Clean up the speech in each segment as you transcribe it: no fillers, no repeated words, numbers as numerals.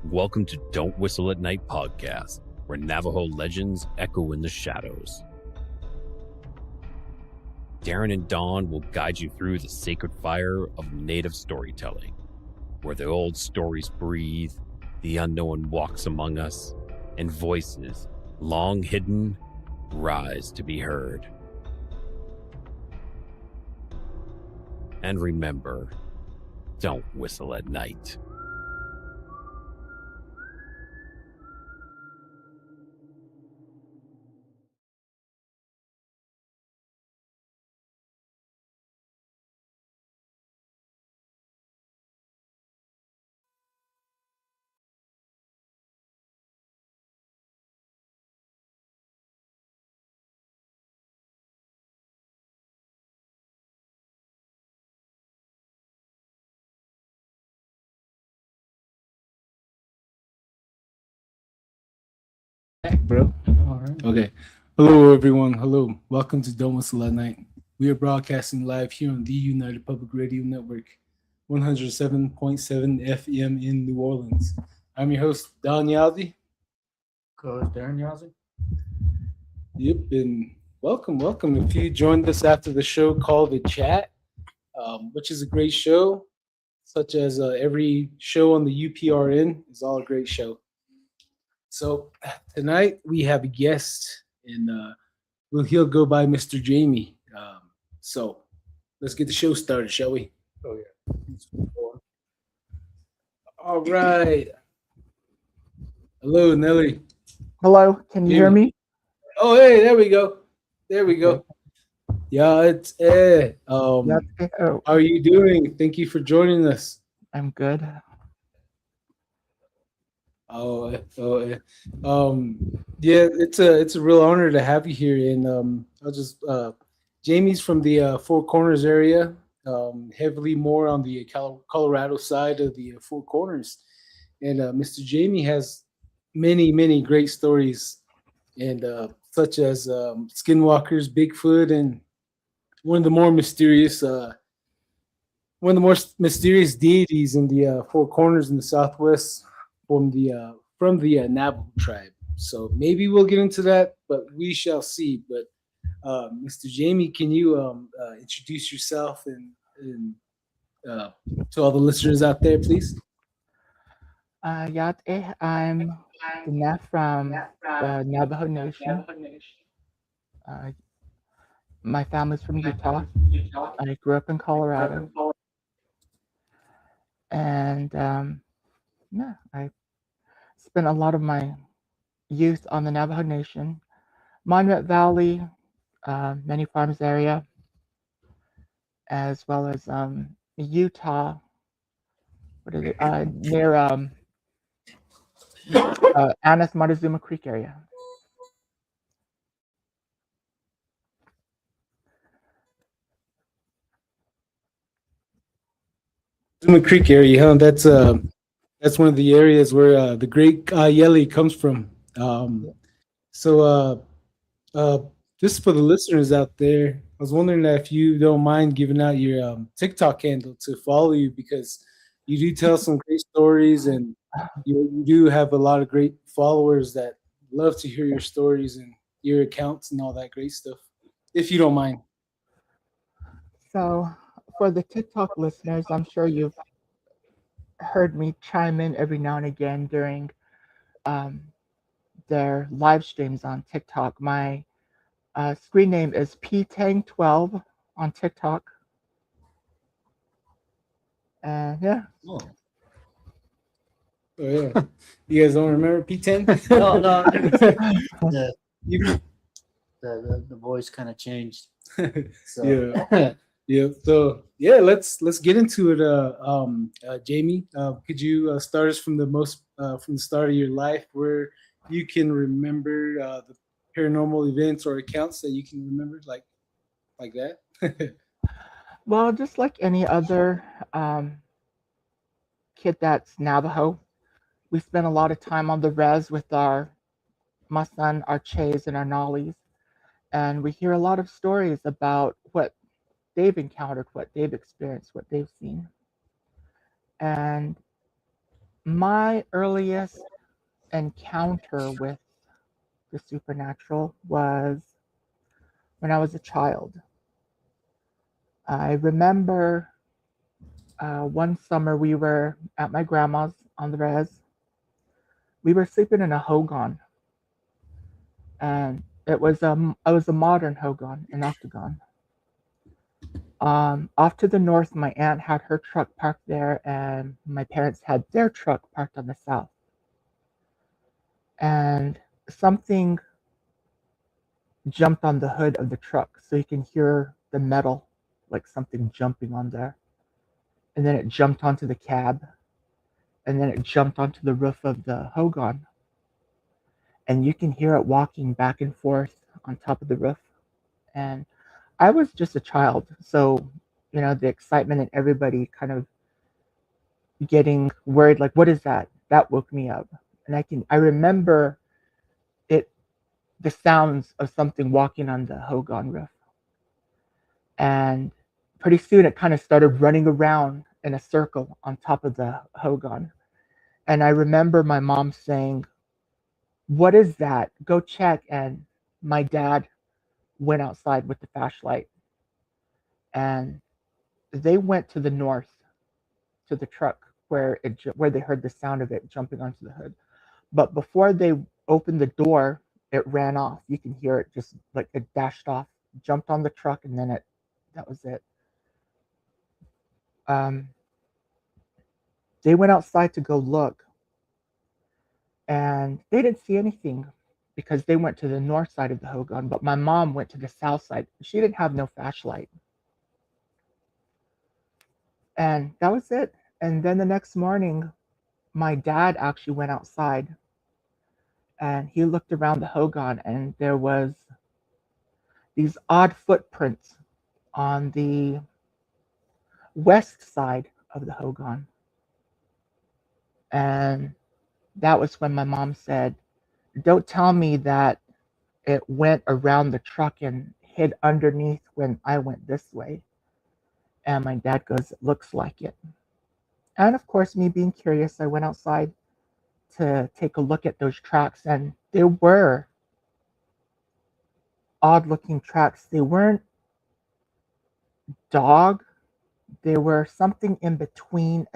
Welcome to Don't Whistle at Night podcast, where Navajo legends echo in the shadows. Darren and Dawn will guide you through the sacred fire of Native storytelling, where the old stories breathe, the unknown walks among us, and voices, long hidden, rise to be heard. And remember, don't whistle at night. Bro. All right. Okay. Hello, everyone. Hello. Welcome to Don't Whistle at Night. We are broadcasting live here on the United Public Radio Network, 107.7 FM in New Orleans. I'm your host, Don Yazzie. Co-host Darren Yazzie. Yep, and welcome. If you joined us after the show called The Chat, which is a great show, such as every show on the UPRN is all a great show. So tonight we have a guest, and he'll go by Mr. Jamie. So let's get the show started, shall we? Oh yeah. All right. Hello, Nelly. Hello, can you hear me? Oh, hey, there we go. Yeah, it's Ed. Oh, How are you doing? Thank you for joining us. I'm good. Yeah, it's a real honor to have you here. And I'll just Jamie's from the Four Corners area, heavily more on the Colorado side of the Four Corners. And Mr. Jamie has many great stories, and such as skinwalkers, Bigfoot, and one of the more mysterious deities in the Four Corners in the Southwest from the Navajo tribe. So maybe we'll get into that, but we shall see. But Mr. Jamie, can you introduce yourself and to all the listeners out there, please? I'm Dinesh from the Navajo Nation. My family's from Utah. I grew up in Colorado. And I spent a lot of my youth on the Navajo Nation, Monument Valley, Many Farms area, as well as Utah. What is it? Near Annis Montezuma Creek area. Montezuma Creek area, huh? That's one of the areas where the Great Yeli comes from. So just for the listeners out there, I was wondering if you don't mind giving out your TikTok handle to follow you, because you do tell some great stories, and you do have a lot of great followers that love to hear your stories and your accounts and all that great stuff. If you don't mind. So, for the TikTok listeners, I'm sure you've heard me chime in every now and again during their live streams on TikTok. My screen name is ptang12 on TikTok. And yeah. Oh yeah. You guys don't remember P10? No. The voice kind of changed. So. Yeah. Yeah. So yeah, let's get into it. Jamie, could you start us from the start of your life, where you can remember the paranormal events or accounts that you can remember, like that? Well, just like any other kid that's Navajo, we spend a lot of time on the res with my son, our Chays, and our Nollies, and we hear a lot of stories about what they've encountered, what they've experienced, what they've seen. And My earliest encounter with the supernatural was when I was a child. I remember one summer we were at my grandma's on the res. We were sleeping in a hogan, and it was a modern hogan, an octagon. Off to the north, my aunt had her truck parked there, and my parents had their truck parked on the south. And something jumped on the hood of the truck, so you can hear the metal, like something jumping on there. And then it jumped onto the cab, and then it jumped onto the roof of the hogan. And you can hear it walking back and forth on top of the roof. And I was just a child, so the excitement and everybody kind of getting worried, like, what is that? That woke me up. And I remember it, the sounds of something walking on the hogan roof. And pretty soon it kind of started running around in a circle on top of the hogan. And I remember my mom saying, "What is that? Go check." And my dad went outside with the flashlight, and they went to the north to the truck where they heard the sound of it jumping onto the hood. But before they opened the door, it ran off. You can hear it just like it dashed off, jumped on the truck, and then that was it. They went outside to go look, and they didn't see anything because they went to the north side of the hogan, but my mom went to the south side. She didn't have no flashlight. And that was it. And then the next morning, my dad actually went outside and he looked around the hogan, and there was these odd footprints on the west side of the hogan. And that was when my mom said, "Don't tell me that it went around the truck and hid underneath when I went this way." And my dad goes, "It looks like it." And of course, me being curious, I went outside to take a look at those tracks, and they were odd looking tracks. They weren't dog, they were something in between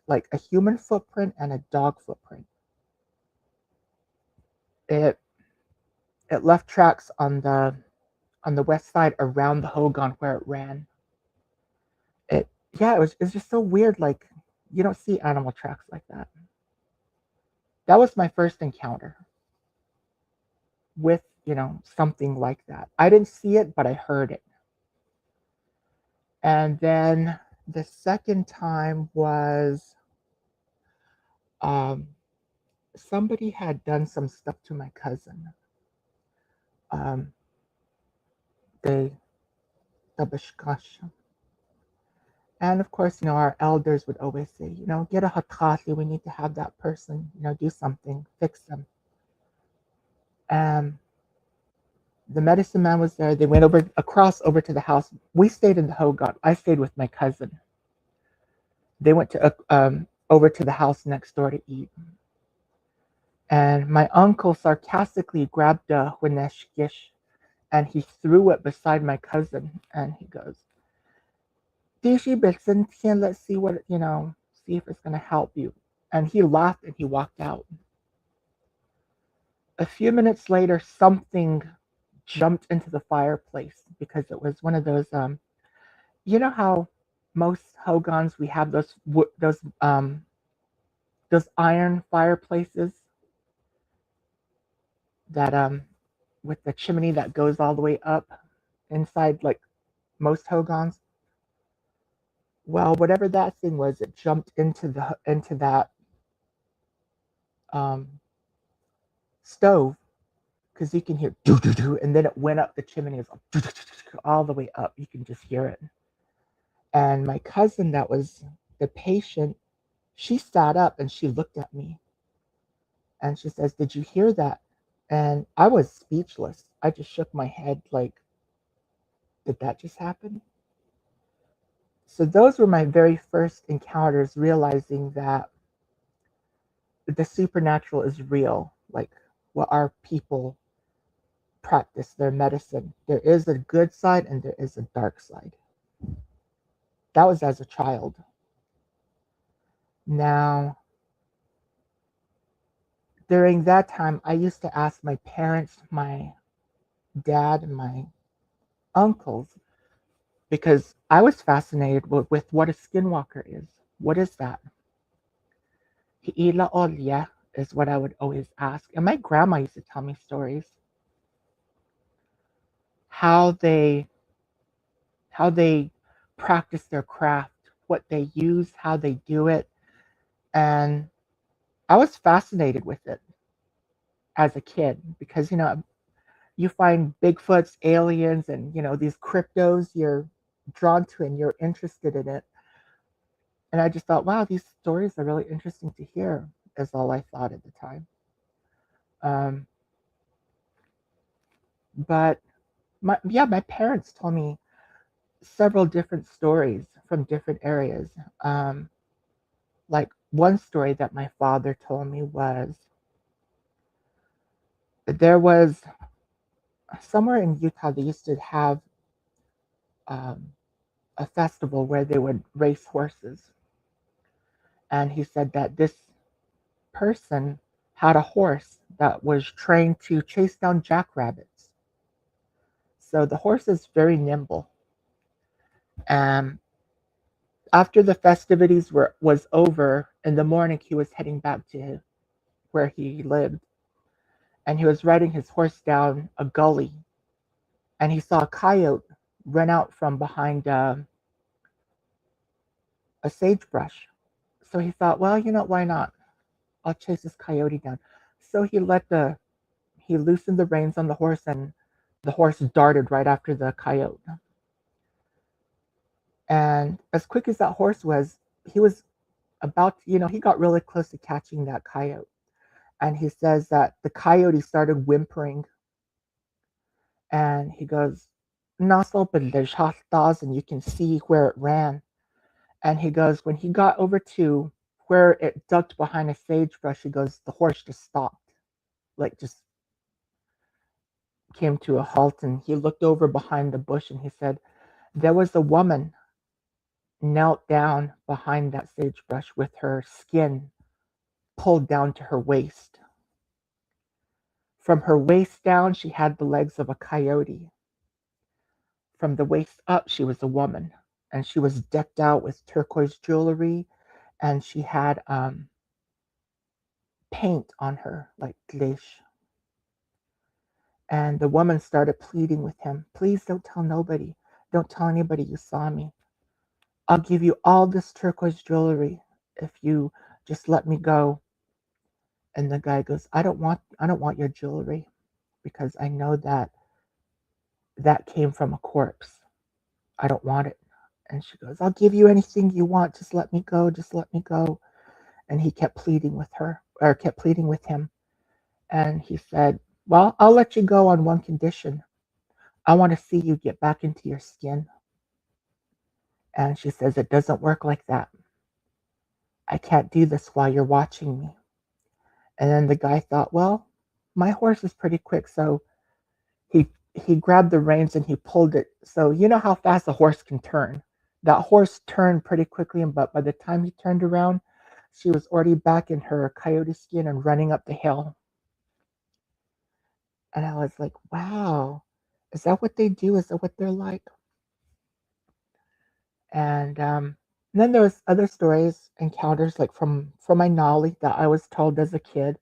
like a human footprint and a dog footprint. It left tracks on the west side around the hogan where it ran. It's just so weird. Like, you don't see animal tracks like that. That was my first encounter with something like that. I didn't see it, but I heard it. And then the second time was somebody had done some stuff to my cousin. They And of course, our elders would always say, get a hakati, we need to have that person, do something, fix them. The medicine man was there. They went across over to the house. We stayed in the hogan. I stayed with my cousin. They went to over to the house next door to eat. And my uncle sarcastically grabbed a Wineshkish and he threw it beside my cousin. And he goes, "Dishi Bixen, let's see what, see if it's going to help you." And he laughed and he walked out. A few minutes later, something jumped into the fireplace because it was one of those, how most hogans, we have those iron fireplaces that with the chimney that goes all the way up inside, like most hogans. Well, whatever that thing was, it jumped into that stove, because you can hear do do do, and then it went up the chimney, all the way up. You can just hear it. And my cousin, that was the patient, she sat up and she looked at me, and she says, "Did you hear that?" And I was speechless. I just shook my head, like, did that just happen? So those were my very first encounters, realizing that the supernatural is real, like what our people practice, their medicine. There is a good side and there is a dark side. That was as a child. Now, during that time, I used to ask my parents, my dad, and my uncles, because I was fascinated with what a skinwalker is. What is that? Hi'ila Olia is what I would always ask. And my grandma used to tell me stories. How they practice their craft, what they use, how they do it. And I was fascinated with it as a kid because, you find Bigfoots, aliens, and, these cryptos you're drawn to and you're interested in it. And I just thought, wow, these stories are really interesting to hear, is all I thought at the time. But my parents told me several different stories from different areas. Like one story that my father told me was there was somewhere in Utah they used to have a festival where they would race horses. And he said that this person had a horse that was trained to chase down jackrabbits. So the horse is very nimble. And after the festivities was over, in the morning he was heading back to where he lived. And he was riding his horse down a gully. And he saw a coyote run out from behind a sagebrush. So he thought, well, why not? I'll chase this coyote down. So he loosened the reins on the horse, and the horse darted right after the coyote. And as quick as that horse was, he was he got really close to catching that coyote. And he says that the coyote started whimpering. And he goes, "Naso B'Lejhas," and you can see where it ran. And he goes, when he got over to where it ducked behind a sagebrush, he goes, the horse just stopped, like just came to a halt. And he looked over behind the bush and he said, there was a woman knelt down behind that sagebrush with her skin pulled down to her waist. From her waist down, she had the legs of a coyote. From the waist up, she was a woman. And she was decked out with turquoise jewelry. And she had paint on her, like glish. And the woman started pleading with him, please don't tell nobody. Don't tell anybody you saw me. I'll give you all this turquoise jewelry if you just let me go. And the guy goes, I don't want your jewelry because I know that came from a corpse. I don't want it. And she goes, I'll give you anything you want. Just let me go. Just let me go. And he kept pleading with him. And he said, well, I'll let you go on one condition. I want to see you get back into your skin. And she says, it doesn't work like that. I can't do this while you're watching me. And then the guy thought, well, my horse is pretty quick. So he grabbed the reins and he pulled it. So you know how fast a horse can turn. That horse turned pretty quickly, but by the time he turned around, she was already back in her coyote skin and running up the hill. And I was like, wow, is that what they do? Is that what they're like? And then there was other stories, encounters like from my Nolly that I was told as a kid.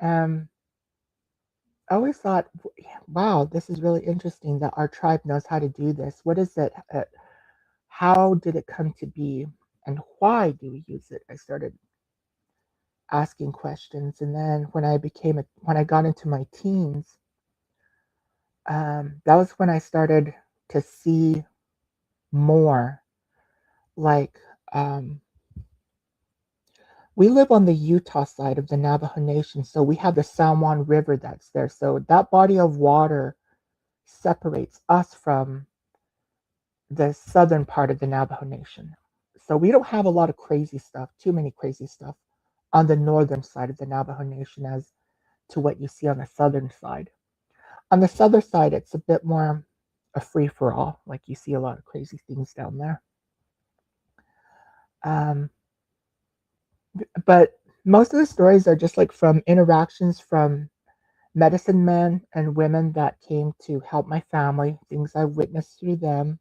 I always thought, wow, this is really interesting that our tribe knows how to do this. What is it? How did it come to be? And why do we use it? I started asking questions. And then when I got into my teens, that was when I started to see more. Like, we live on the Utah side of the Navajo Nation, so we have the San Juan River that's there. So that body of water separates us from the southern part of the Navajo Nation. So we don't have a lot of crazy stuff, too many crazy stuff on the northern side of the Navajo Nation as to what you see on the southern side. On the southern side, it's a bit more a free for all. Like you see a lot of crazy things down there. Um, but most of the stories are just like from interactions from medicine men and women that came to help my family, things I witnessed through them,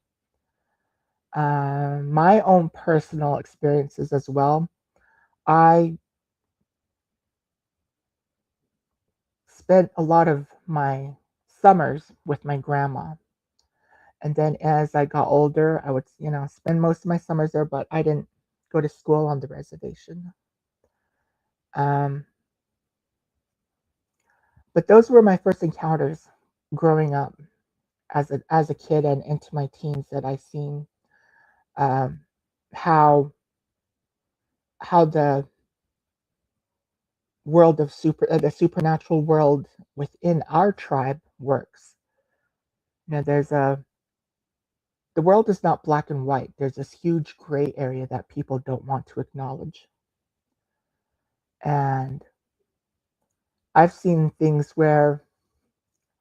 my own personal experiences as well. I spent a lot of my summers with my grandma. And then as I got older, I would, spend most of my summers there, but I didn't go to school on the reservation. Um, but those were my first encounters growing up as a kid and into my teens that I seen um, how the world of the supernatural world within our tribe works. There's the world is not black and white. There's this huge gray area that people don't want to acknowledge. And I've seen things where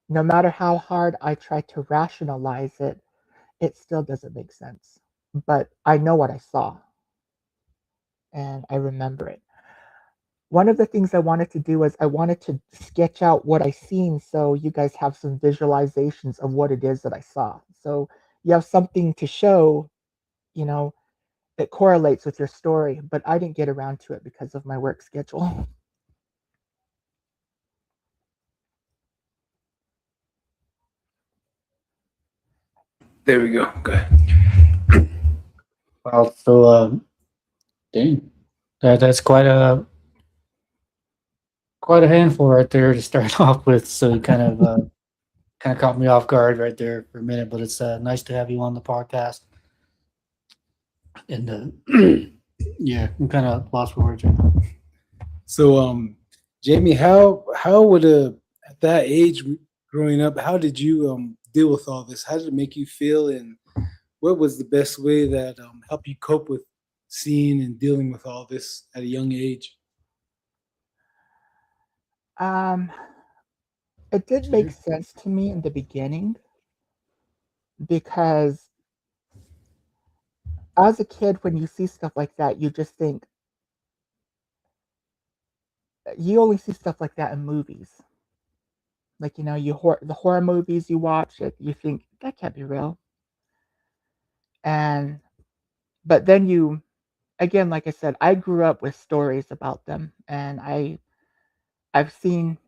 no matter how hard I try to rationalize it, it still doesn't make sense. But I know what I saw and I remember it. One of the things I wanted to do was I wanted to sketch out what I seen so you guys have some visualizations of what it is that I saw. So you have something to show, you know, it correlates with your story, but I didn't get around to it because of my work schedule. There we go. Good. Wow. So, dang, that's quite a handful right there to start off with. So you kind of caught me off guard right there for a minute. But it's nice to have you on the podcast. And yeah, I'm kind of lost for words right now. So, Jamie, how would at that age growing up, how did you deal with all this? How did it make you feel, and what was the best way that helped you cope with seeing and dealing with all this at a young age? Um, it did make sense to me in the beginning because as a kid, when you see stuff like that, you just think you only see stuff like that in movies. Like the horror movies you watch, you think that can't be real. And but then you again, like I said, I grew up with stories about them, and I've seen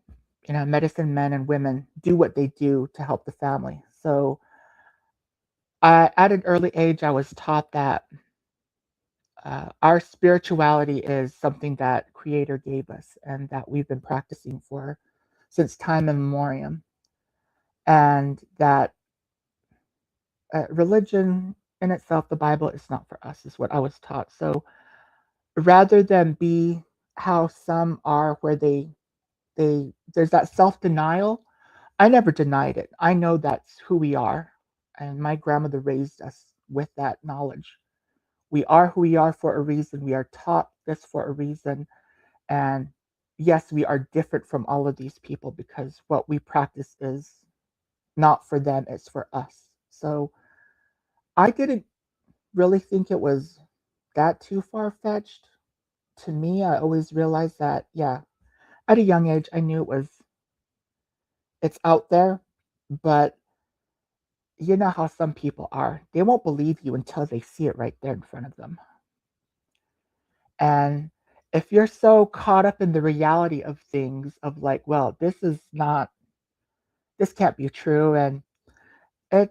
medicine men and women do what they do to help the family. So at an early age, I was taught that our spirituality is something that Creator gave us, and that we've been practicing for since time immemorial, and that religion in itself, the Bible, is not for us, is what I was taught. So rather than be how some are, where there's that self denial, I never denied it. I know that's who we are, and my grandmother raised us with that knowledge. We are who we are for a reason. We are taught this for a reason, and yes, we are different from all of these people because what we practice is not for them; it's for us. So I didn't really think it was that too far fetched. To me, I always realized that, yeah, at a young age, I knew it's out there, but you know how some people are. They won't believe you until they see it right there in front of them. And if you're so caught up in the reality of things, of like, well, this can't be true. And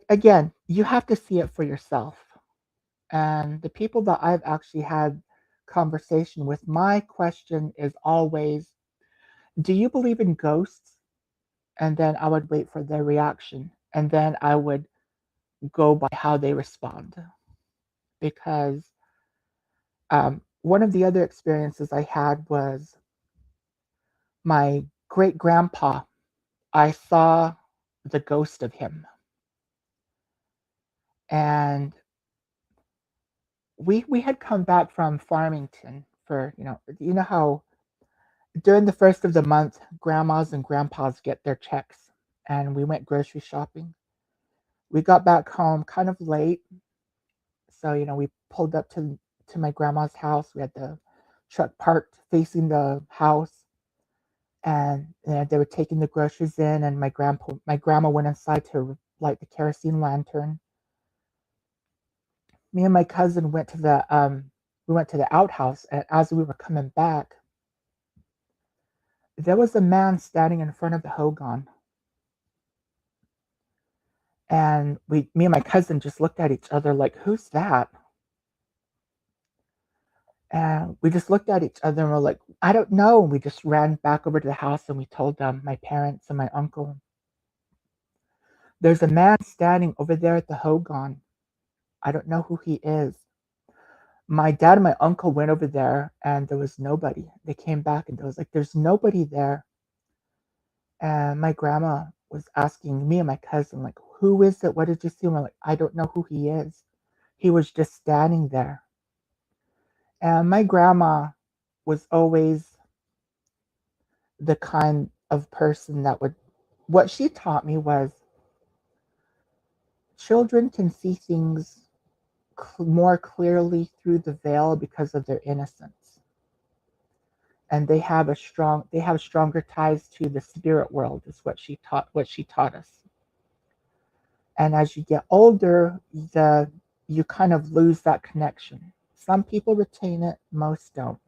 again, you have to see it for yourself. And the people that I've actually had conversation with, my question is always, do you believe in ghosts? And then I would wait for their reaction. And then I would go by how they respond. Because one of the other experiences I had was my great grandpa. I saw the ghost of him. And we had come back from Farmington for, you know how during the first of the month, grandmas and grandpas get their checks, and we went grocery shopping. We got back home kind of late, so we pulled up to my grandma's house. We had the truck parked facing the house, and they were taking the groceries in, and my grandma went inside to light the kerosene lantern. Me and my cousin went to the outhouse, and as we were coming back, there was a man standing in front of the hogan. And me and my cousin just looked at each other like, who's that? And we just looked at each other and we're like, I don't know. And we just ran back over to the house and we told my parents and my uncle, there's a man standing over there at the hogan. I don't know who he is. My dad and my uncle went over there and there was nobody. They came back and there was like, there's nobody there. And my grandma was asking me and my cousin, like, who is it? What did you see? And we're like, I don't know who he is. He was just standing there. And my grandma was always the kind of person that what she taught me was children can see things more clearly through the veil because of their innocence. And they have stronger ties to the spirit world, is what she taught us. And as you get older, you kind of lose that connection. Some people retain it, most don't.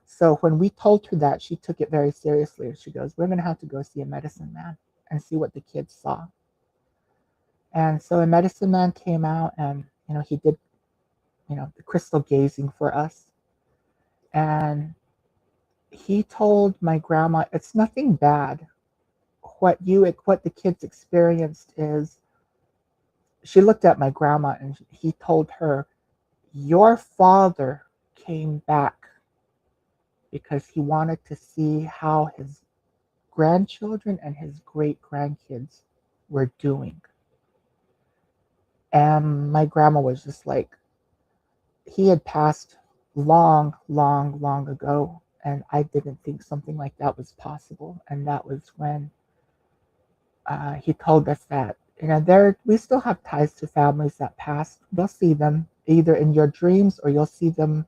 So when we told her that, she took it very seriously. She goes, we're going to have to go see a medicine man and see what the kids saw. And so a medicine man came out and, he did, the crystal gazing for us. And he told my grandma, it's nothing bad. What the kids experienced is, she looked at my grandma and he told her, your father came back because he wanted to see how his grandchildren and his great grandkids were doing. And my grandma was just like, he had passed long, long, long ago. And I didn't think something like that was possible. And that was when he told us that, we still have ties to families that passed. You'll see them either in your dreams or you'll see them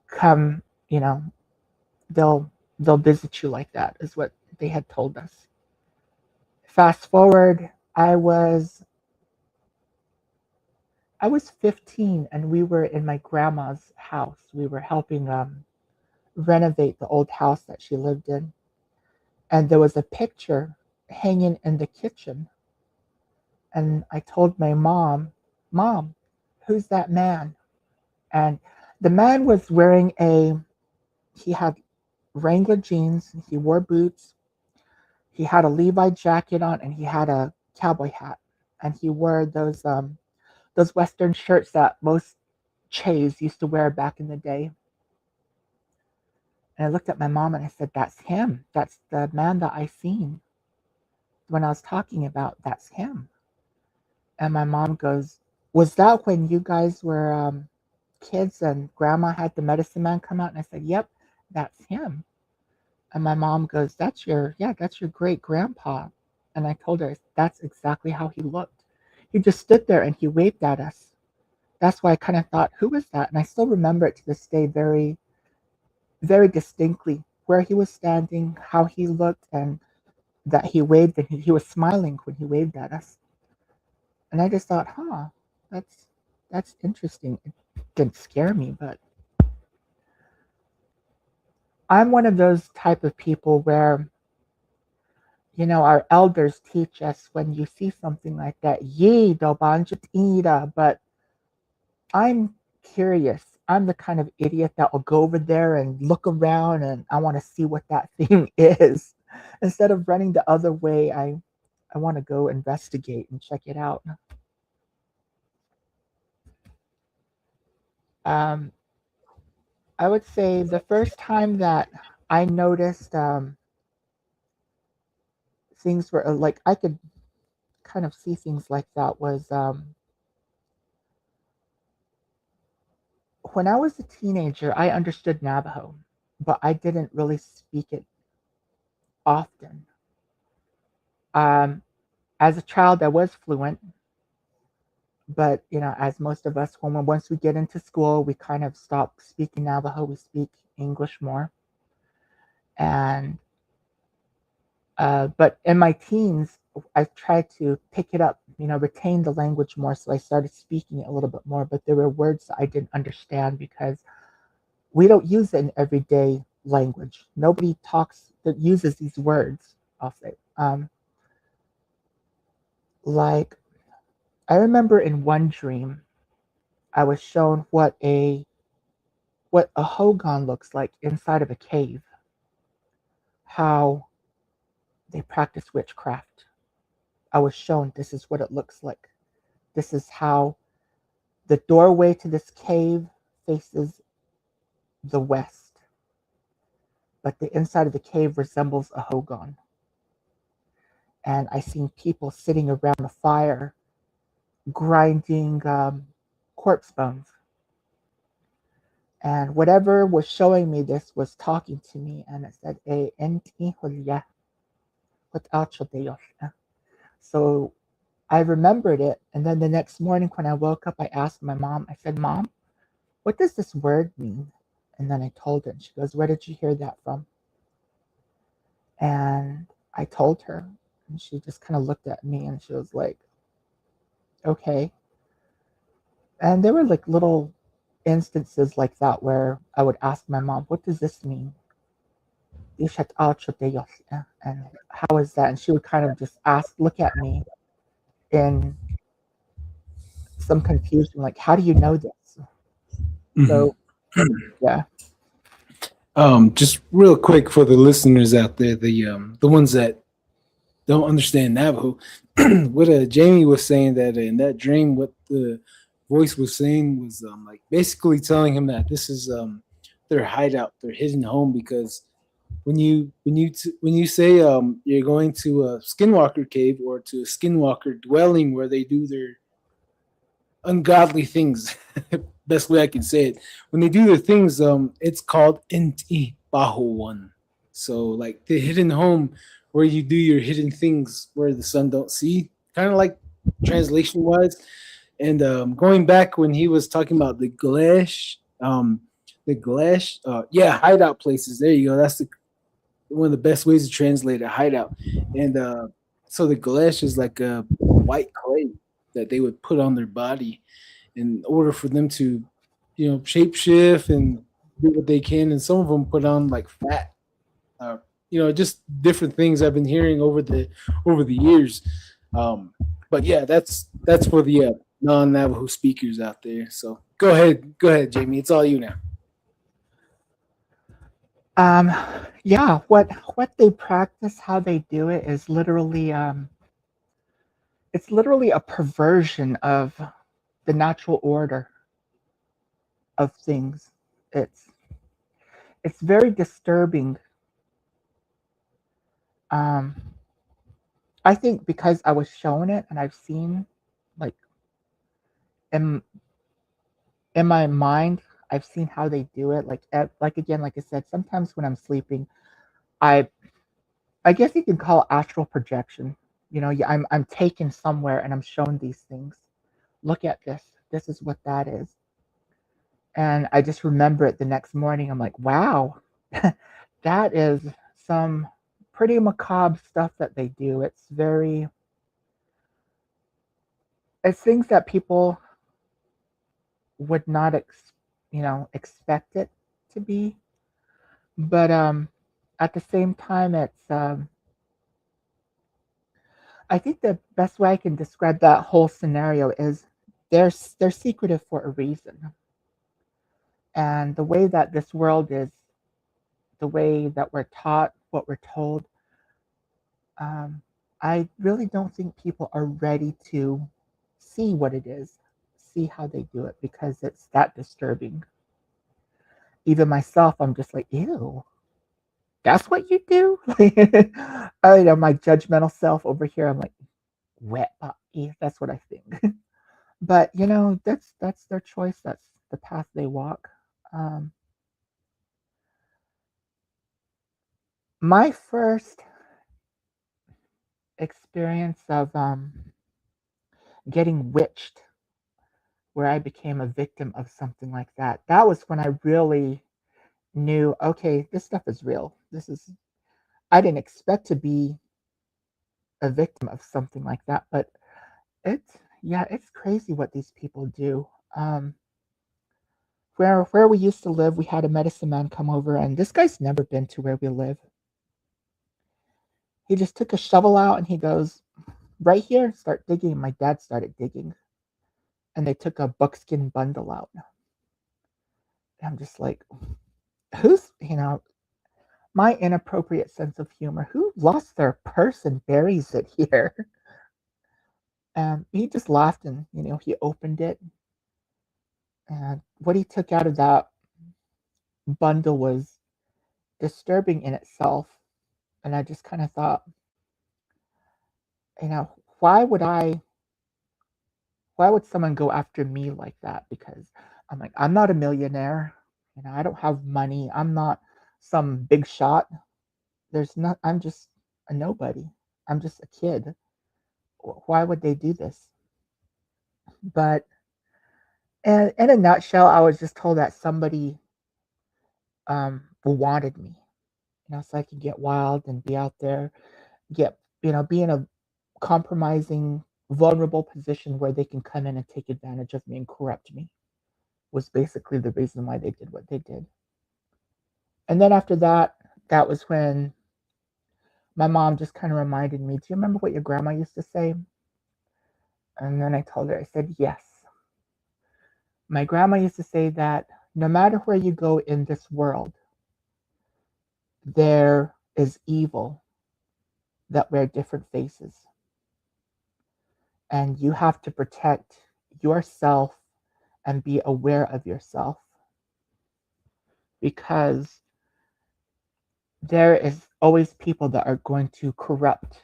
come, they'll visit you like that, is what they had told us. Fast forward, I was 15 and we were in my grandma's house. We were helping renovate the old house that she lived in. And there was a picture hanging in the kitchen. And I told my mom, who's that man? And the man was wearing he had Wrangler jeans, he wore boots, he had a Levi jacket on, and he had a cowboy hat. And he wore those Western shirts that most Chays used to wear back in the day. And I looked at my mom and I said, that's him. That's the man that I seen when I was talking about. That's him. And my mom goes, was that when you guys were kids and grandma had the medicine man come out? And I said, yep, that's him. And my mom goes, that's your great grandpa. And I told her, that's exactly how he looked. He just stood there and he waved at us. That's why I kind of thought, who was that? And I still remember it to this day very, very distinctly, where he was standing, how he looked, and that he waved, and he was smiling when he waved at us. And I just thought, that's interesting. It didn't scare me, but I'm one of those type of people where, our elders teach us, when you see something like that, ye do banjit ira, but I'm curious. I'm the kind of idiot that will go over there and look around and I want to see what that thing is. Instead of running the other way, I want to go investigate and check it out. I would say the first time that I noticed things were like I could kind of see things like that was when I was a teenager. I understood Navajo, but I didn't really speak it often. Um, as a child, I was fluent, but as most of us, once we get into school, we kind of stop speaking Navajo. We speak English more, and but in my teens, I tried to pick it up, retain the language more. So I started speaking it a little bit more. But there were words that I didn't understand because we don't use it in everyday language. Nobody talks that uses these words. I'll say, like I remember in one dream, I was shown what a hogan looks like inside of a cave. How they practice witchcraft. I was shown this is what it looks like. This is how the doorway to this cave faces the west, but the inside of the cave resembles a hogan. And I seen people sitting around a fire grinding corpse bones. And whatever was showing me this was talking to me, and it said, "Enti hulya without Dios." So I remembered it, and then the next morning when I woke up, I asked my mom. I said, "Mom, what does this word mean?" And then I told her, and she goes, "Where did you hear that from?" And I told her, and she just kind of looked at me, and she was like, "Okay." And there were like little instances like that where I would ask my mom, "What does this mean?" And how is that? And she would kind of just look at me in some confusion, like, "How do you know this?" So, yeah. Just real quick for the listeners out there, the ones that don't understand Navajo, what Jamie was saying that in that dream, what the voice was saying was like basically telling him that this is their hideout, their hidden home, because when you say you're going to a skinwalker cave or to a skinwalker dwelling where they do their ungodly things, best way I can say it, when they do their things, it's called Inti Bahuan. So like the hidden home where you do your hidden things where the sun don't see, kind of like translation wise. And going back when he was talking about the Glesh, yeah, hideout places. There you go. That's one of the best ways to translate a hideout. And so the Glesh is like a white clay that they would put on their body in order for them to, shape shift and do what they can. And some of them put on like fat, just different things I've been hearing over the years. But yeah, that's for the non-Navajo speakers out there. So go ahead, Jamie. It's all you now. Yeah, what they practice, how they do it is literally it's literally a perversion of the natural order of things. It's it's very disturbing. Um, I think because I was shown it and I've seen, like, in my mind, I've seen how they do it. Like again, like I said, sometimes when I'm sleeping, I I guess you can call it astral projection. Yeah, I'm taken somewhere and I'm shown these things. Look at this. This is what that is. And I just remember it the next morning. I'm like, wow, that is some pretty macabre stuff that they do. It's things that people would not expect it to be. But at the same time, I think the best way I can describe that whole scenario is they're secretive for a reason. And the way that this world is, the way that we're taught, what we're told, um, I really don't think people are ready to see what it is, see how they do it, because it's that disturbing. Even myself, I'm just like, ew, that's what you do? My judgmental self over here, I'm like, wet, that's what I think. But that's their choice. That's the path they walk. Um, My first experience of getting witched, where I became a victim of something like that, that was when I really knew, okay, this stuff is real. I didn't expect to be a victim of something like that, but it's crazy what these people do. Um, where we used to live, we had a medicine man come over, and this guy's never been to where we live. He just took a shovel out and he goes, right here, start digging. My dad started digging, and they took a buckskin bundle out. And I'm just like, my inappropriate sense of humor, who lost their purse and buries it here? And he just laughed and, he opened it. And what he took out of that bundle was disturbing in itself. And I just kind of thought, you know, why would someone go after me like that? Because I'm like, I'm not a millionaire. I don't have money. I'm not some big shot. I'm just a nobody. I'm just a kid. Why would they do this? But in a nutshell, I was just told that somebody wanted me, so I could get wild and be out there, be in a compromising, vulnerable position where they can come in and take advantage of me and corrupt me, was basically the reason why they did what they did. And then after that, that was when my mom just kind of reminded me, do you remember what your grandma used to say? And then I told her, I said, yes. My grandma used to say that no matter where you go in this world, there is evil that wear different faces. And you have to protect yourself and be aware of yourself, because there is always people that are going to corrupt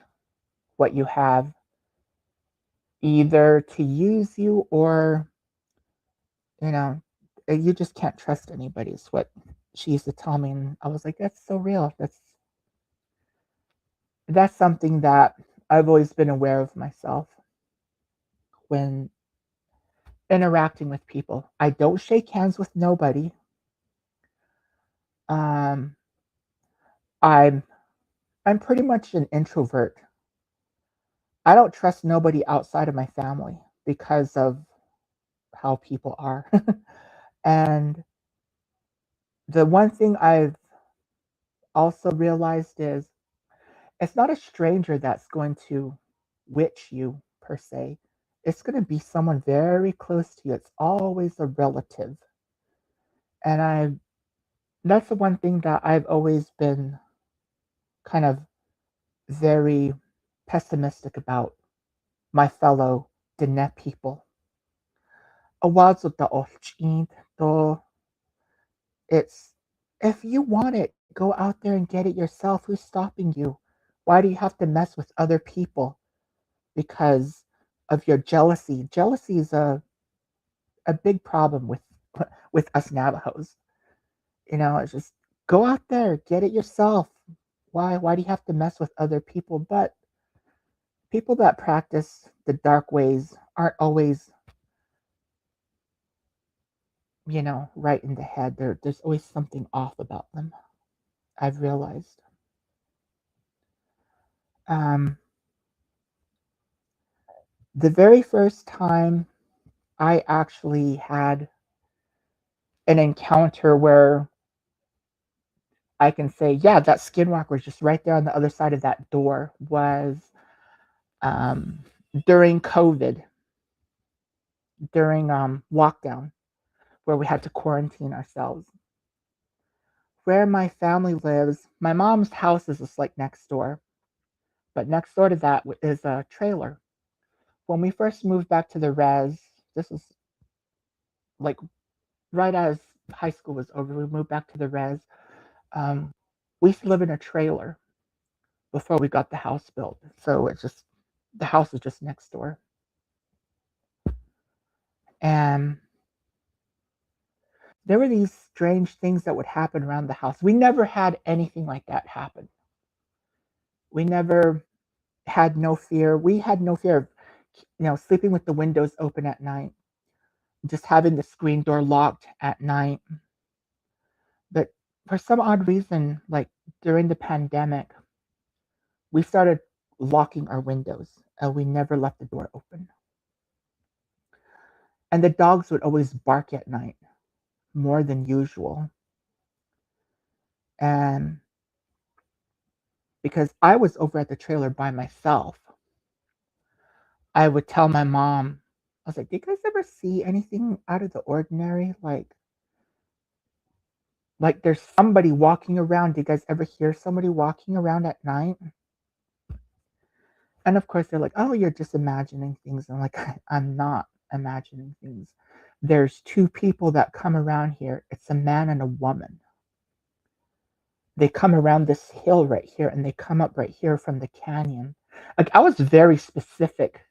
what you have, either to use you or, you just can't trust anybody, is what she used to tell me. And I was like, that's so real. That's something that I've always been aware of myself when interacting with people. I don't shake hands with nobody. Um, I'm I'm pretty much an introvert. I don't trust nobody outside of my family because of how people are. And the one thing I've also realized is it's not a stranger that's going to witch you per se. It's going to be someone very close to you. It's always a relative. And that's the one thing that I've always been kind of very pessimistic about my fellow Diné people. Awazo ta olchint to it's if you want it, go out there and get it yourself. Who's stopping you? Why do you have to mess with other people because of your jealousy? Jealousy is a big problem with us Navajos. It's just go out there, get it yourself. Why do you have to mess with other people? But people that practice the dark ways aren't always, right in the head. There's always something off about them, I've realized. Um, the very first time I actually had an encounter where I can say, yeah, that skinwalker was just right there on the other side of that door, was um, during COVID, during lockdown, where we had to quarantine ourselves. Where my family lives, my mom's house is just like next door, but next door to that is a trailer. When we first moved back to the res, this was like right as high school was over, we moved back to the res. Um, we used to live in a trailer before we got the house built. So the house was just next door. And there were these strange things that would happen around the house. We never had anything like that happen. We never had no fear. We had no fear of, sleeping with the windows open at night, just having the screen door locked at night. But for some odd reason, like during the pandemic, we started locking our windows and we never left the door open. And the dogs would always bark at night more than usual. And because I was over at the trailer by myself, I would tell my mom, I was like, "Do you guys ever see anything out of the ordinary? Like there's somebody walking around. Do you guys ever hear somebody walking around at night?" And of course they're like, "Oh, you're just imagining things." And I'm like, "I'm not imagining things. There's two people that come around here. It's a man and a woman. They come around this hill right here and they come up right here from the canyon." Like I was very specific,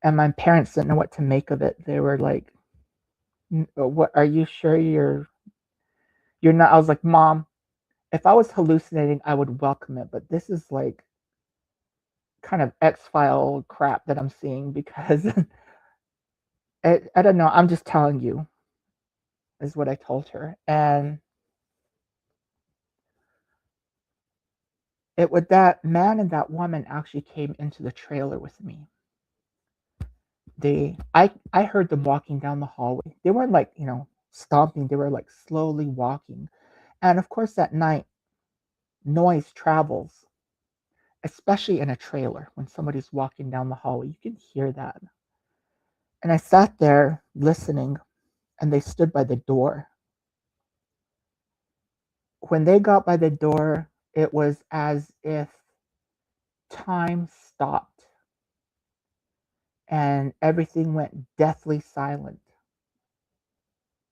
and my parents didn't know what to make of it. They were like, "What, are you sure you're not?" I was like, "Mom, if I was hallucinating, I would welcome it, but this is like kind of X-File crap that I'm seeing because I don't know, I'm just telling you," is what I told her. And it would that man and that woman actually came into the trailer with me. I heard them walking down the hallway. They weren't like, stomping, they were like slowly walking. And of course at night, noise travels, especially in a trailer when somebody's walking down the hallway. You can hear that. And I sat there listening, and they stood by the door. When they got by the door, it was as if time stopped and everything went deathly silent.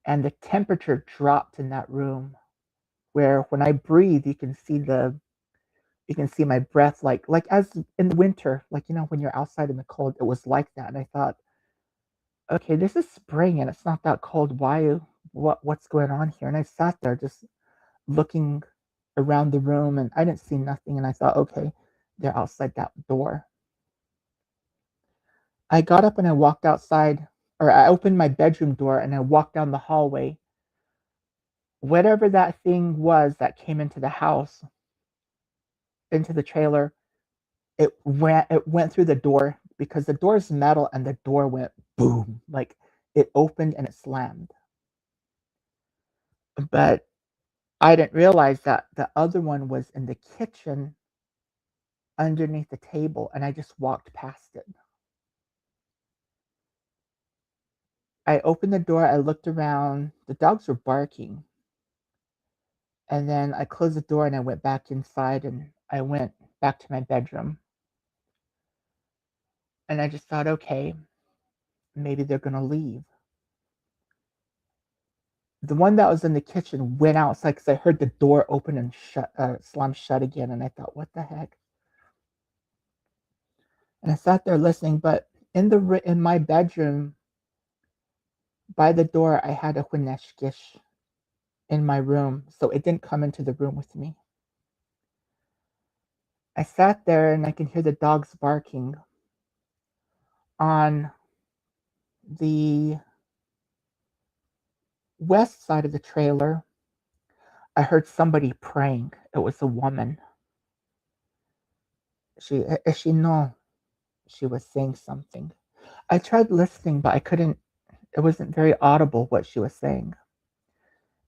And the temperature dropped in that room, where when I breathe, you can see my breath, like as in the winter, like when you're outside in the cold, it was like that. And I thought, okay, this is spring and it's not that cold. What's going on here? And I sat there just looking around the room and I didn't see nothing. And I thought, okay, they're outside that door. I got up and I walked outside, or I opened my bedroom door and I walked down the hallway. Whatever that thing was that came into the house, into the trailer, it went through the door, because the door is metal, and the door went boom, like it opened and it slammed. But I didn't realize that the other one was in the kitchen underneath the table, and I just walked past it. I opened the door, I looked around, the dogs were barking. And then I closed the door and I went back inside and I went back to my bedroom. And I just thought, okay, maybe they're going to leave. The one that was in the kitchen went outside because I heard the door open and slam shut again. And I thought, what the heck? And I sat there listening, but in my bedroom, by the door, I had a Huneshkish in my room, so it didn't come into the room with me. I sat there and I can hear the dogs barking. On the west side of the trailer, I heard somebody praying. It was a woman. She was saying something. I tried listening, but I couldn't. It wasn't very audible what she was saying.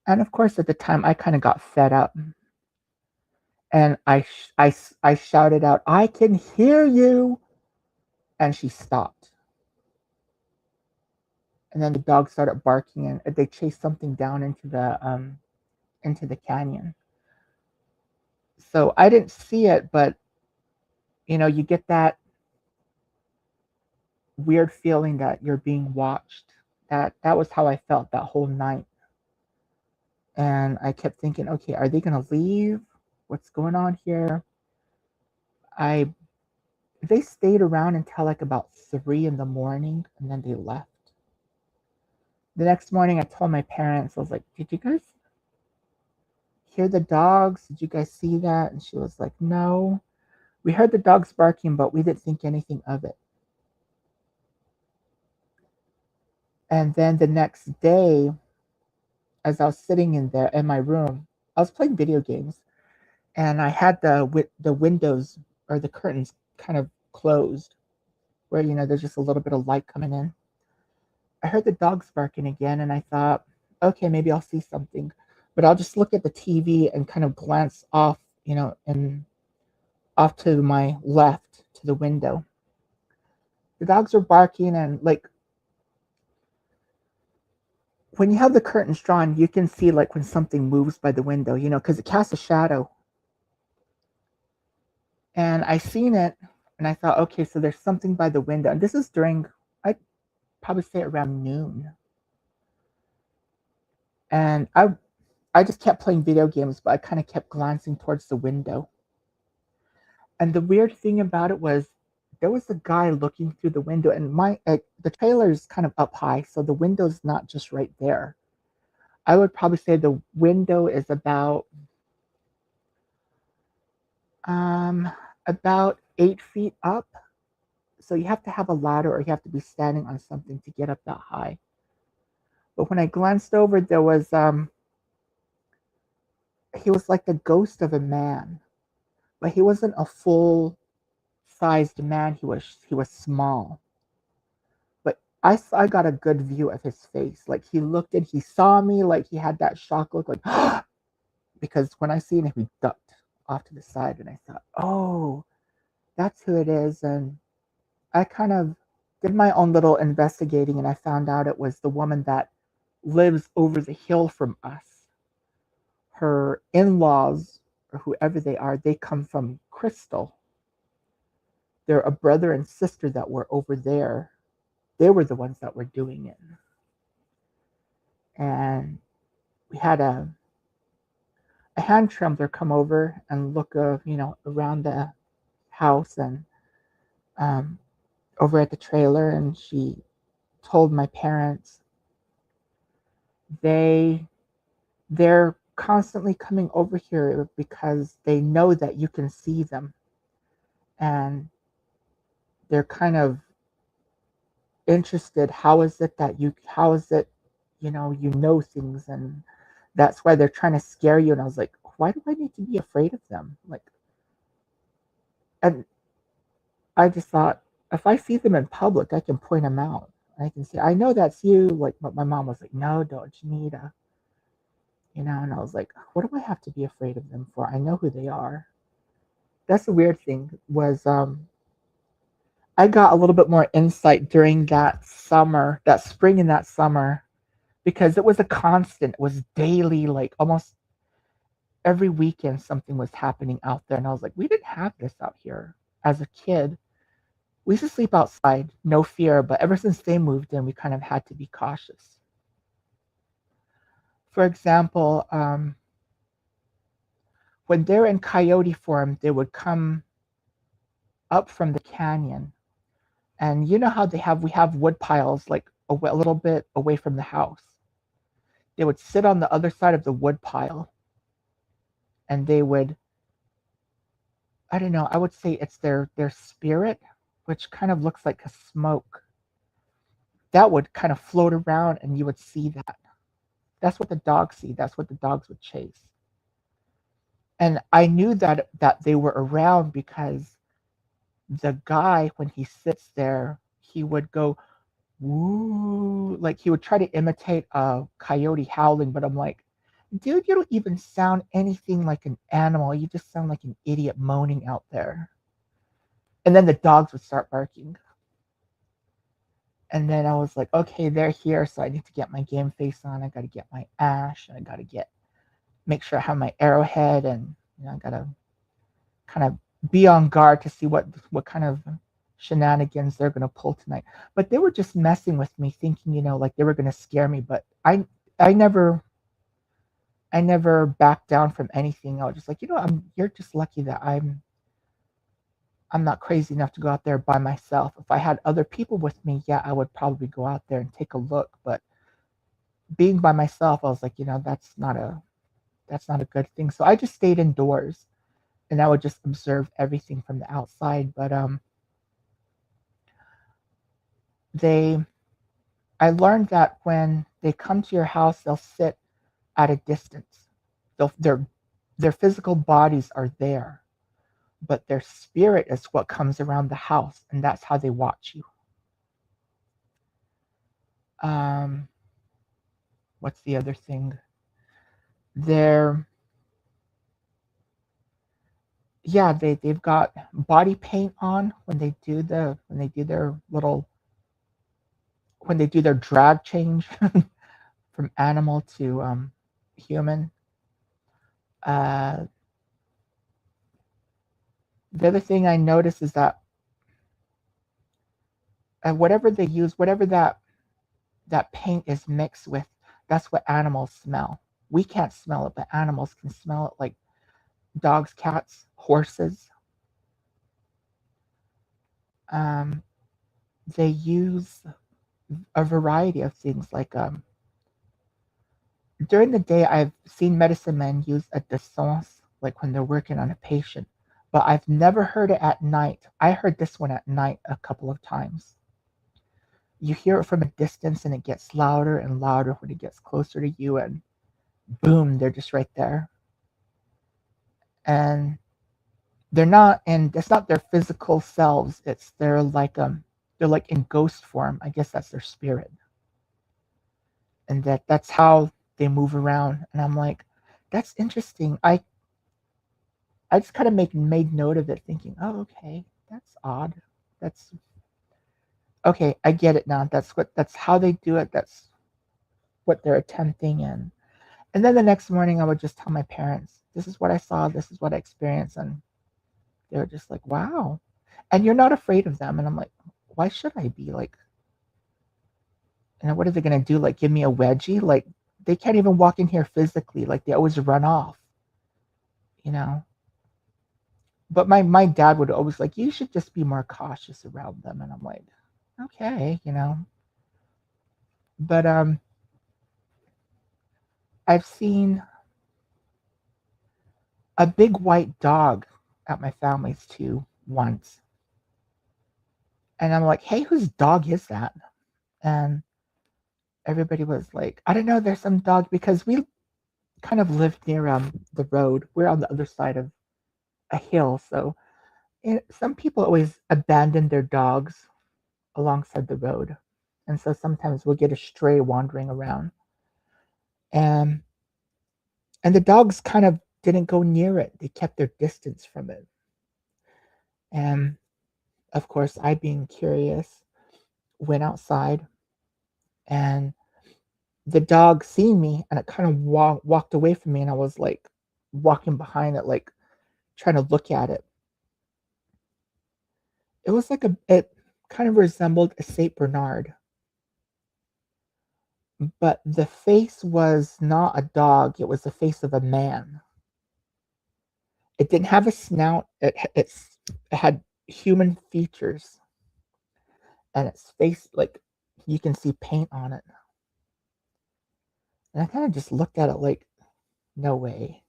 And of course, at the time, I kind of got fed up, and I shouted out, "I can hear you!" And she stopped. And then the dog started barking, and they chased something down into the canyon. So I didn't see it, but you get that weird feeling that you're being watched. That was how I felt that whole night. And I kept thinking, okay, are they gonna leave? What's going on here? They stayed around until like about 3 in the morning, and then they left. The next morning I told my parents, I was like, did you guys hear the dogs? Did you guys see that? And she was like, no. We heard the dogs barking, but we didn't think anything of it. And then the next day, as I was sitting in there in my room, I was playing video games, and I had the windows or the curtains kind of closed, where there's just a little bit of light coming in. I heard the dogs barking again, and I thought, okay, maybe I'll see something, but I'll just look at the TV and kind of glance off, and off to my left to the window. The dogs were barking, and like when you have the curtains drawn, you can see like when something moves by the window, because it casts a shadow. And I seen it, and I thought, okay, so there's something by the window. And this is during, I'd probably say around noon. And I just kept playing video games, but I kind of kept glancing towards the window. And the weird thing about it was there was a guy looking through the window, and the trailer is kind of up high, so the window's not just right there. I would probably say the window is about 8 feet up. So you have to have a ladder, or you have to be standing on something to get up that high. But when I glanced over, there was he was like the ghost of a man, but he wasn't a full-sized man. He was small, but I got a good view of his face. Like he looked and he saw me, like he had that shock look, like because when I seen him, he ducked off to the side, and I thought, oh, that's who it is. And I kind of did my own little investigating, and I found out it was the woman that lives over the hill from us. Her in-laws, or whoever they are, they come from Crystal. They're a brother and sister that were over there. They were the ones that were doing it. And we had a hand trembler come over and look around the house and over at the trailer, and she told my parents they're constantly coming over here because they know that you can see them, and they're kind of interested. How is it you know things, and that's why they're trying to scare you. And I was like, why do I need to be afraid of them? Like, and I just thought, if I see them in public, I can point them out. I can say, I know that's you. Like, but my mom was like, no, don't, Janita. And I was like, what do I have to be afraid of them for? I know who they are. That's the weird thing was I got a little bit more insight during that spring and that summer, because it was a constant. It was daily, like almost every weekend something was happening out there. And I was like, we didn't have this out here as a kid. We used to sleep outside, no fear, but ever since they moved in, we kind of had to be cautious. For example, when they're in coyote form, they would come up from the canyon. And you know how we have wood piles like a little bit away from the house. They would sit on the other side of the wood pile, and they would, I don't know, I would say it's their spirit, which kind of looks like a smoke, that would kind of float around, and you would see that. That's what the dogs see. That's what the dogs would chase. And I knew that they were around because the guy, when he sits there, he would go, woo, like he would try to imitate a coyote howling, but I'm like, dude, you don't even sound anything like an animal. You just sound like an idiot moaning out there. And then the dogs would start barking. And then I was like, okay, they're here, so I need to get my game face on. I got to get my ash, and I got to make sure I have my arrowhead, and I got to kind of be on guard to see what kind of shenanigans they're going to pull tonight. But they were just messing with me, thinking, like they were going to scare me. But I never backed down from anything. I was just like, you're just lucky that I'm not crazy enough to go out there by myself. If I had other people with me, yeah, I would probably go out there and take a look. But being by myself, I was like, that's not a good thing. So I just stayed indoors and I would just observe everything from the outside. But I learned that when they come to your house, they'll sit at a distance. Their physical bodies are there, but their spirit is what comes around the house, and that's how they watch you. What's the other thing? They've got body paint on when they do their drag change from animal to human. The other thing I noticed is that whatever they use, whatever that paint is mixed with, that's what animals smell. We can't smell it, but animals can smell it, like dogs, cats, horses. They use a variety of things, like during the day I've seen medicine men use a distance, like when they're working on a patient, but I've never heard it at night. I heard this one at night a couple of times. You hear it from a distance and it gets louder and louder when it gets closer to you, and boom, they're just right there. And it's not their physical selves, they're like in ghost form. I guess that's their spirit. And that's how they move around. And I'm like, that's interesting. I just kind of made note of it, thinking, oh, okay, that's odd. That's okay, I get it now. That's how they do it. That's what they're attempting. And then the next morning I would just tell my parents, this is what I saw, this is what I experienced, and they were just like, wow. And you're not afraid of them. And I'm like, why should I be? Like, and what are they gonna do? Like, give me a wedgie? Like, they can't even walk in here physically. Like, they always run off, you know. But my dad would always like, you should just be more cautious around them. And I'm like, okay, you know. But I've seen a big white dog at my family's too once. And I'm like, hey, whose dog is that? And everybody was like, I don't know, there's some dog, because we kind of lived near the road. We're on the other side of a hill. So some people always abandon their dogs alongside the road. And so sometimes we'll get a stray wandering around. And the dogs kind of didn't go near it. They kept their distance from it. And of course, I, being curious, went outside, and the dog seen me, and it kind of walked away from me, and I was like walking behind it, like trying to look at it. It was like it kind of resembled a Saint Bernard, but the face was not a dog. It was the face of a man. It didn't have a snout. It had human features, and its face, like, you can see paint on it. And I kind of just looked at it like, no way.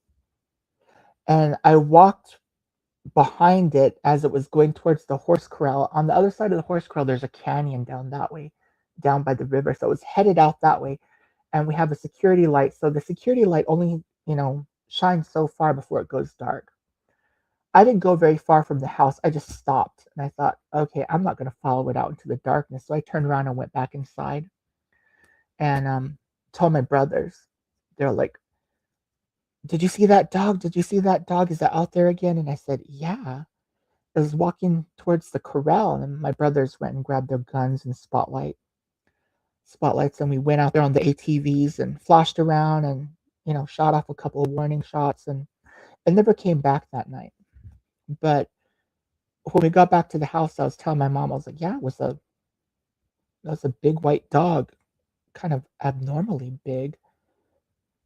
And I walked behind it as it was going towards the horse corral. On the other side of the horse corral, there's a canyon down that way, down by the river. So it was headed out that way. And we have a security light. So the security light only, shines so far before it goes dark. I didn't go very far from the house. I just stopped, and I thought, okay, I'm not going to follow it out into the darkness. So I turned around and went back inside, and told my brothers. They're like, did you see that dog? Did you see that dog? Is that out there again? And I said, yeah. I was walking towards the corral, and my brothers went and grabbed their guns and spotlights, and we went out there on the ATVs and flashed around and, shot off a couple of warning shots, and it never came back that night. But when we got back to the house, I was telling my mom, I was like, yeah, it was a big white dog, kind of abnormally big.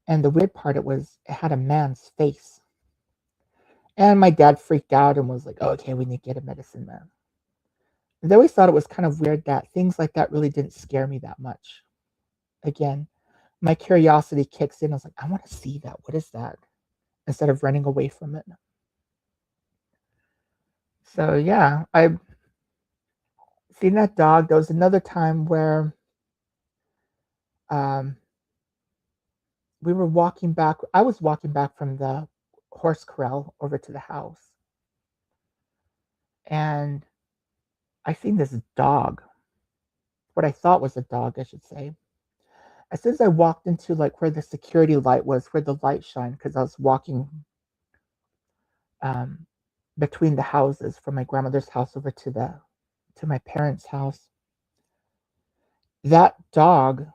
And the weird part, it had a man's face. And my dad freaked out and was like, oh, okay, we need to get a medicine man. They always thought it was kind of weird that things like that really didn't scare me that much. Again, my curiosity kicks in. I was like, I want to see that. What is that? Instead of running away from it. So yeah, I've seen that dog. There was another time where um, we were walking back. I was walking back from the horse corral over to the house, and I seen this dog. What I thought was a dog, I should say. As soon as I walked into like where the security light was, where the light shined, because I was walking um, between the houses from my grandmother's house over to my parents' house. That dog,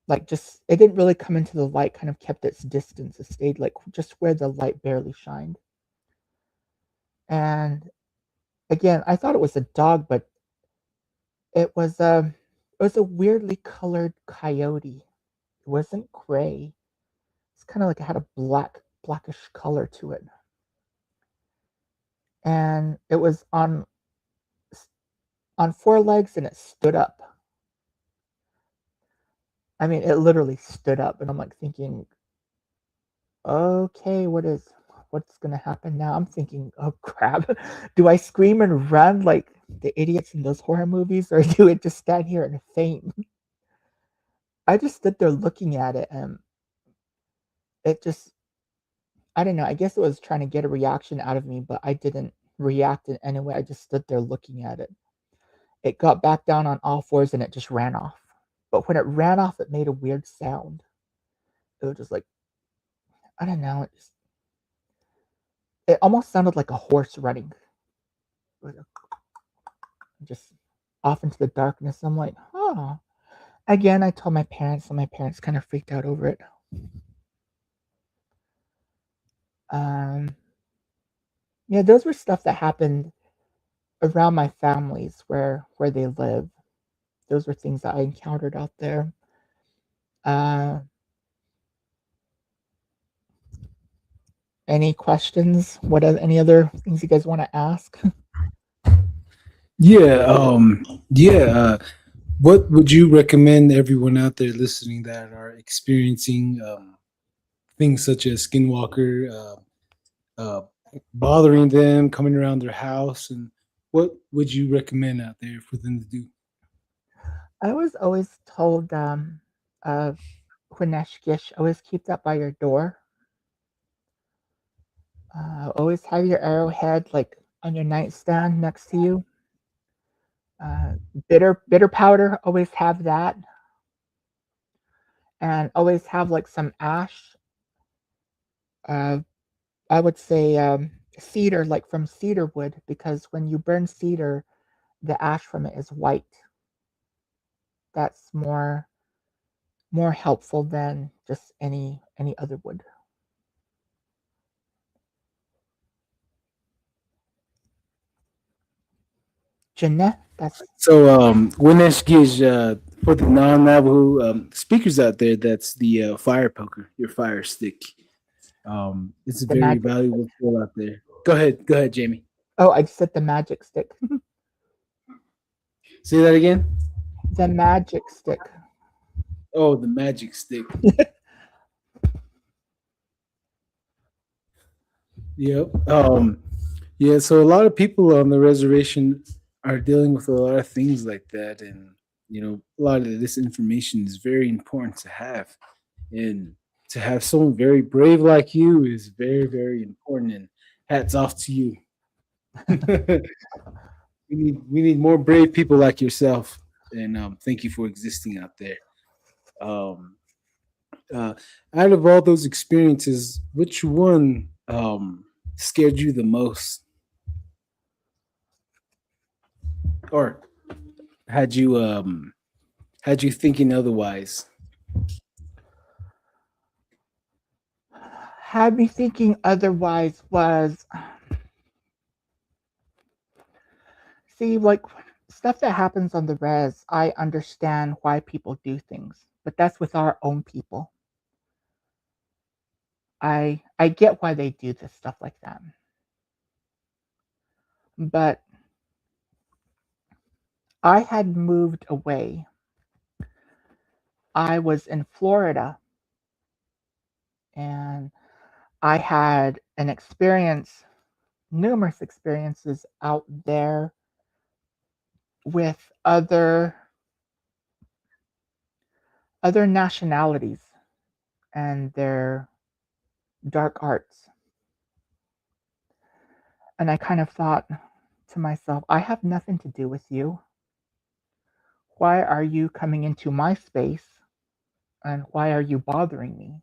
like, just it didn't really come into the light, kind of kept its distance. It stayed like just where the light barely shined. And again, I thought it was a dog, but it was a weirdly colored coyote. It wasn't gray. It's kind of like it had a blackish color to it. And it was on four legs and it stood up. I mean, it literally stood up, and I'm like thinking, okay, what's gonna happen now? I'm thinking, oh crap, do I scream and run like the idiots in those horror movies, or do I just stand here and faint? I just stood there looking at it, and it just, I don't know. I guess it was trying to get a reaction out of me, but I didn't react in any way. I just stood there looking at it. It got back down on all fours and it just ran off. But when it ran off, it made a weird sound. It was just like, I don't know. It almost sounded like a horse running, just off into the darkness. I'm like, huh. Again, I told my parents, and my parents kind of freaked out over it. Yeah, those were stuff that happened around my families where they live. Those were things that I encountered out there. Uh, any questions? Any other things you guys want to ask? Yeah. What would you recommend everyone out there listening that are experiencing things such as skinwalker bothering them, coming around their house, and what would you recommend out there for them to do? I was always told, Quineshkish, always keep that by your door. Always have your arrowhead like on your nightstand next to you. Uh, bitter powder, always have that, and always have like some ash. Uh, I would say cedar, like from cedar wood, because when you burn cedar, the ash from it is white. That's more helpful than just any other wood. Jeanette, that's So, Winesh gives for the non-Navajo speakers out there, that's the fire poker, your fire stick. It's a the very magic. valuable tool out there. Go ahead, Jamie. Oh, I just said the magic stick. Say that again. The magic stick. Oh, the magic stick. Yep. Yeah. So a lot of people on the reservation are dealing with a lot of things like that, and a lot of this information is very important to have, and to have someone very brave like you is very, very important. And hats off to you. we need more brave people like yourself, and thank you for existing out there. Um, uh, Out of all those experiences, which one scared you the most, or had you thinking otherwise? Had me thinking otherwise was, see, like stuff that happens on the res, I understand why people do things, but that's with our own people. I get why they do this stuff like that. But I had moved away. I was in Florida and I had an experience numerous experiences out there with other nationalities and their dark arts. And I kind of thought to myself, I have nothing to do with you. Why are you coming into my space? And why are you bothering me?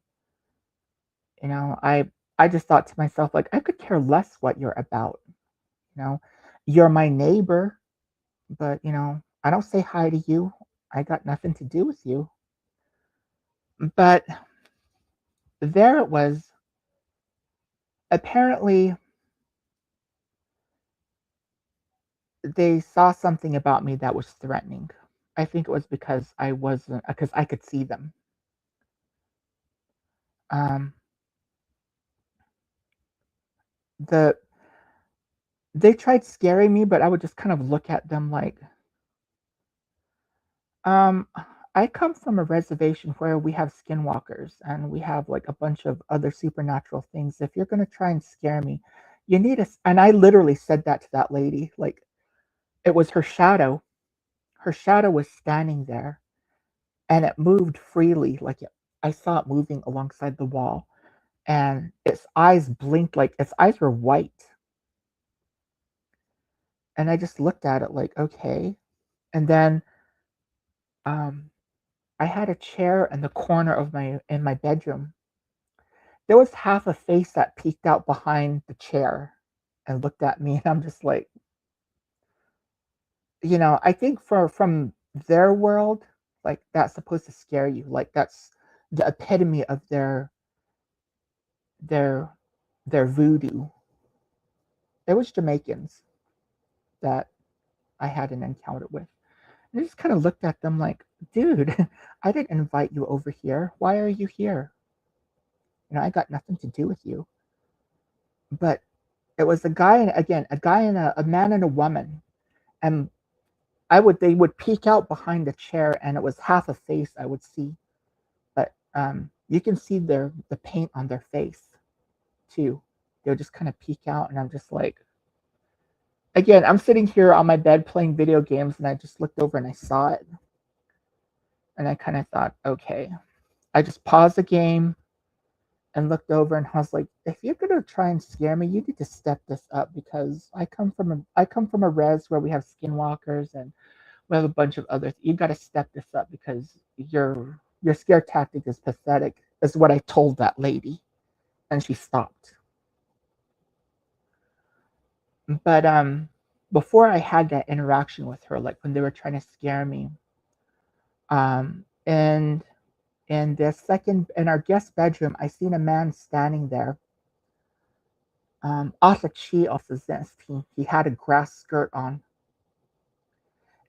I just thought to myself, like, I could care less what you're about. You're my neighbor, but I don't say hi to you. I got nothing to do with you. But there it was. Apparently, they saw something about me that was threatening. I think it was because I could see them. Um, they tried scaring me, but I would just kind of look at them like, I come from a reservation where we have skinwalkers and we have like a bunch of other supernatural things. If you're gonna try and scare me, you need and I literally said that to that lady. Like, it was her shadow. Her shadow was standing there and it moved freely. I saw it moving alongside the wall, and its eyes blinked, like its eyes were white. And I just looked at it like, okay. And then I had a chair in the corner of my bedroom. There was half a face that peeked out behind the chair and looked at me, and I'm just like, I think from their world, like, that's supposed to scare you. Like, that's the epitome of their voodoo. It was Jamaicans that I had an encounter with. And I just kind of looked at them like, dude, I didn't invite you over here. Why are you here? I got nothing to do with you. But it was a guy and a man and a woman. And they would peek out behind the chair, and it was half a face I would see. But you can see the paint on their face too. They would just kind of peek out, and I'm just like, again, I'm sitting here on my bed playing video games, and I just looked over and I saw it. And I kind of thought, okay. I just paused the game and looked over, and I was like, if you're gonna try and scare me, you need to step this up, because I come from a res where we have skinwalkers and we have a bunch of others. You got to step this up, because your scare tactic is pathetic, is what I told that lady, and she stopped. But before I had that interaction with her, like when they were trying to scare me, and in our guest bedroom, I seen a man standing there. He had a grass skirt on,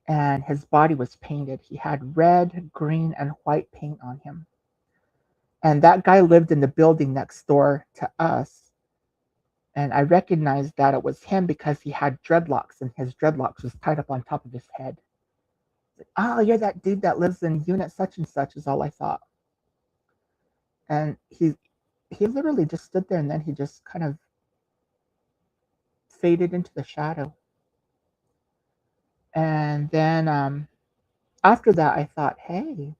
and his body was painted. He had red, green, and white paint on him. And that guy lived in the building next door to us. And I recognized that it was him because he had dreadlocks, and his dreadlocks was tied up on top of his head. Like, oh, you're that dude that lives in unit such and such, is all I thought. And he literally just stood there, and then he just kind of faded into the shadow. And then after that, I thought, hey,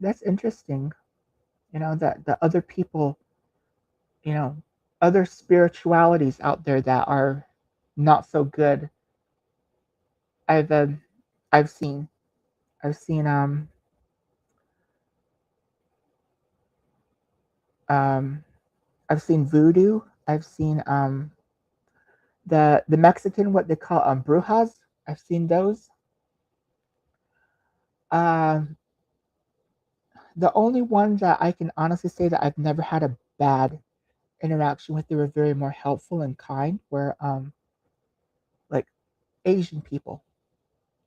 that's interesting. That the other people, other spiritualities out there that are not so good. I've seen I've seen voodoo. I've seen the Mexican, what they call brujas. I've seen those. The only one that I can honestly say that I've never had a bad interaction with, they were very more helpful and kind, were like Asian people.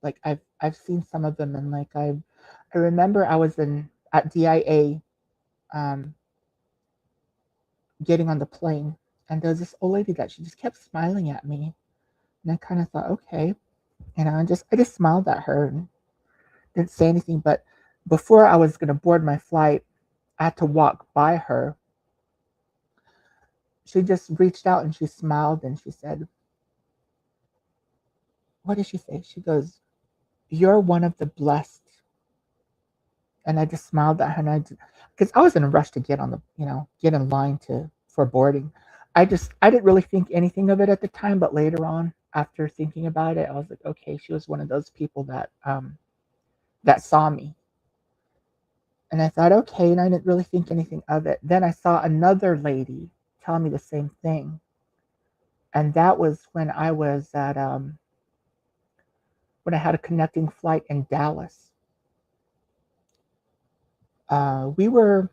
Like I've seen some of them, and like I remember I was at DIA getting on the plane, and there was this old lady that she just kept smiling at me, and I kind of thought, okay, I just smiled at her and didn't say anything. But before I was gonna board my flight, I had to walk by her. she just reached out and she smiled and she said, what did she say? She goes, "You're one of the blessed." And I just smiled at her, and because I was in a rush to get on the, get in line for boarding. I didn't really think anything of it at the time, but later on, after thinking about it, I was like, okay, she was one of those people that saw me. And I thought, okay, and I didn't really think anything of it. Then I saw another lady tell me the same thing. And that was when I was at when I had a connecting flight in Dallas. We were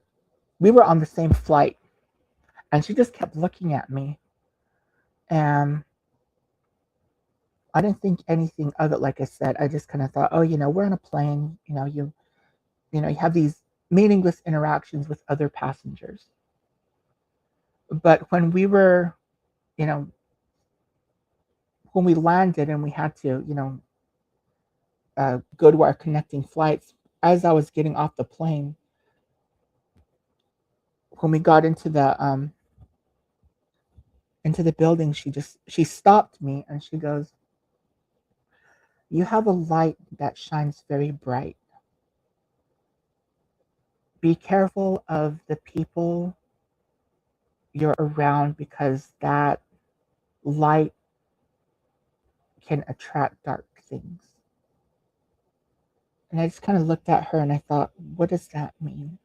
on the same flight, and she just kept looking at me, and I didn't think anything of it. Like I said, I just kind of thought, oh, we're on a plane. You have these meaningless interactions with other passengers. But when we were, when we landed and we had to, go to our connecting flights, as I was getting off the plane, when we got into the building, she stopped me and she goes, "You have a light that shines very bright. Be careful of the people you're around, because that light can attract dark things." And I just kind of looked at her and I thought, what does that mean?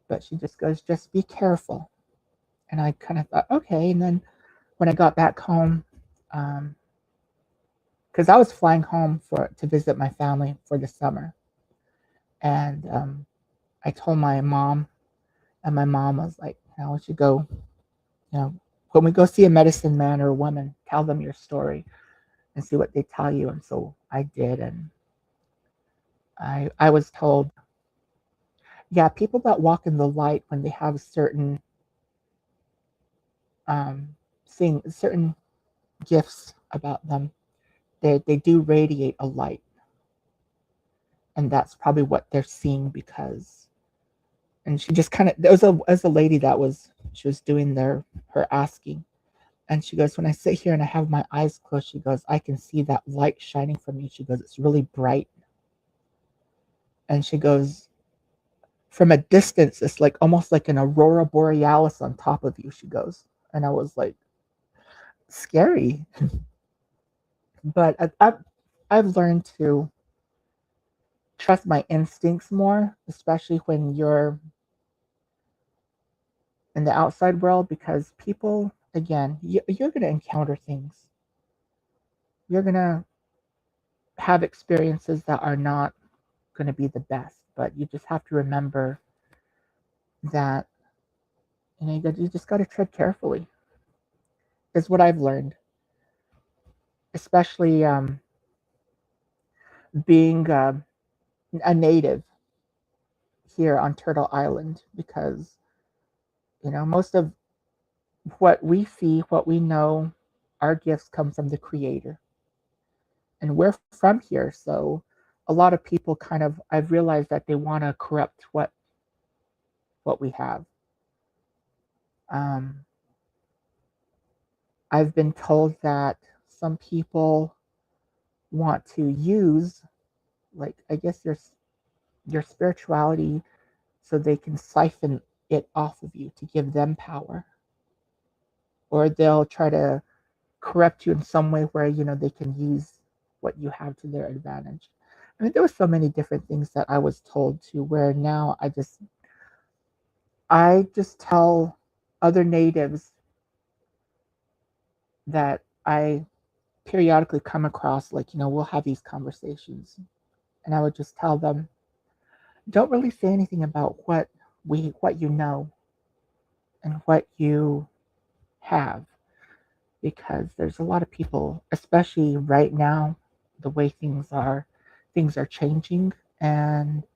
But she just goes, "Just be careful." And I kind of thought, okay. And then when I got back home, because I was flying home to visit my family for the summer, and I told my mom, and my mom was like, "We should go, when we go see a medicine man or a woman, tell them your story and see what they tell you." And so I did, and I was told, yeah, people that walk in the light, when they have certain certain gifts about them, they do radiate a light, and that's probably what they're seeing. Because, and she just kind of, there was a lady that she was doing her asking, and she goes, "When I sit here and I have my eyes closed," she goes, "I can see that light shining from you." She goes, "It's really bright." And she goes, "From a distance, it's like almost like an aurora borealis on top of you," she goes. And I was like, scary. But I've learned to trust my instincts more, especially when you're in the outside world, because people, again, you're going to encounter things. You're going to have experiences that are not going to be the best, but you just have to remember that you just got to tread carefully, is what I've learned, especially being a native here on Turtle Island, because most of what we see, what we know, our gifts come from the Creator, and we're from here. So a lot of people I've realized that they want to corrupt what we have. I've been told that some people want to use, like, I guess, your spirituality, so they can siphon it off of you to give them power, or they'll try to corrupt you in some way where they can use what you have to their advantage. I mean, there were so many different things that I was told to, where now I just tell other natives that I periodically come across, like, we'll have these conversations, and I would just tell them, don't really say anything about what you know and what you have, because there's a lot of people, especially right now, the way things are changing, and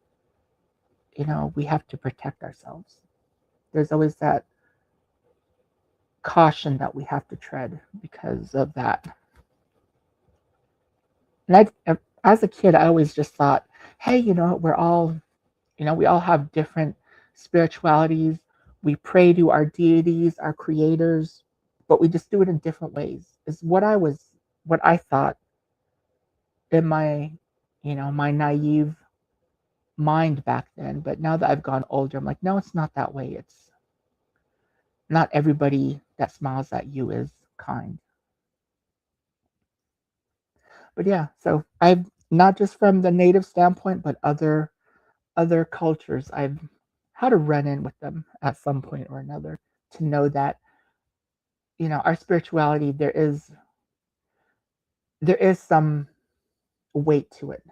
we have to protect ourselves. There's always that caution that we have to tread because of that. And as a kid, I always just thought, hey, we're all, we all have different spiritualities. we pray to our deities, our creators, but we just do it in different ways. Is what I thought in my, my naive mind back then. But now that I've gone older, I'm like, no, it's not that way. It's not everybody that smiles at you is kind. But yeah, so I've not just from the native standpoint, but other cultures, I've had to run in with them at some point or another to know that our spirituality, there is some weight to it.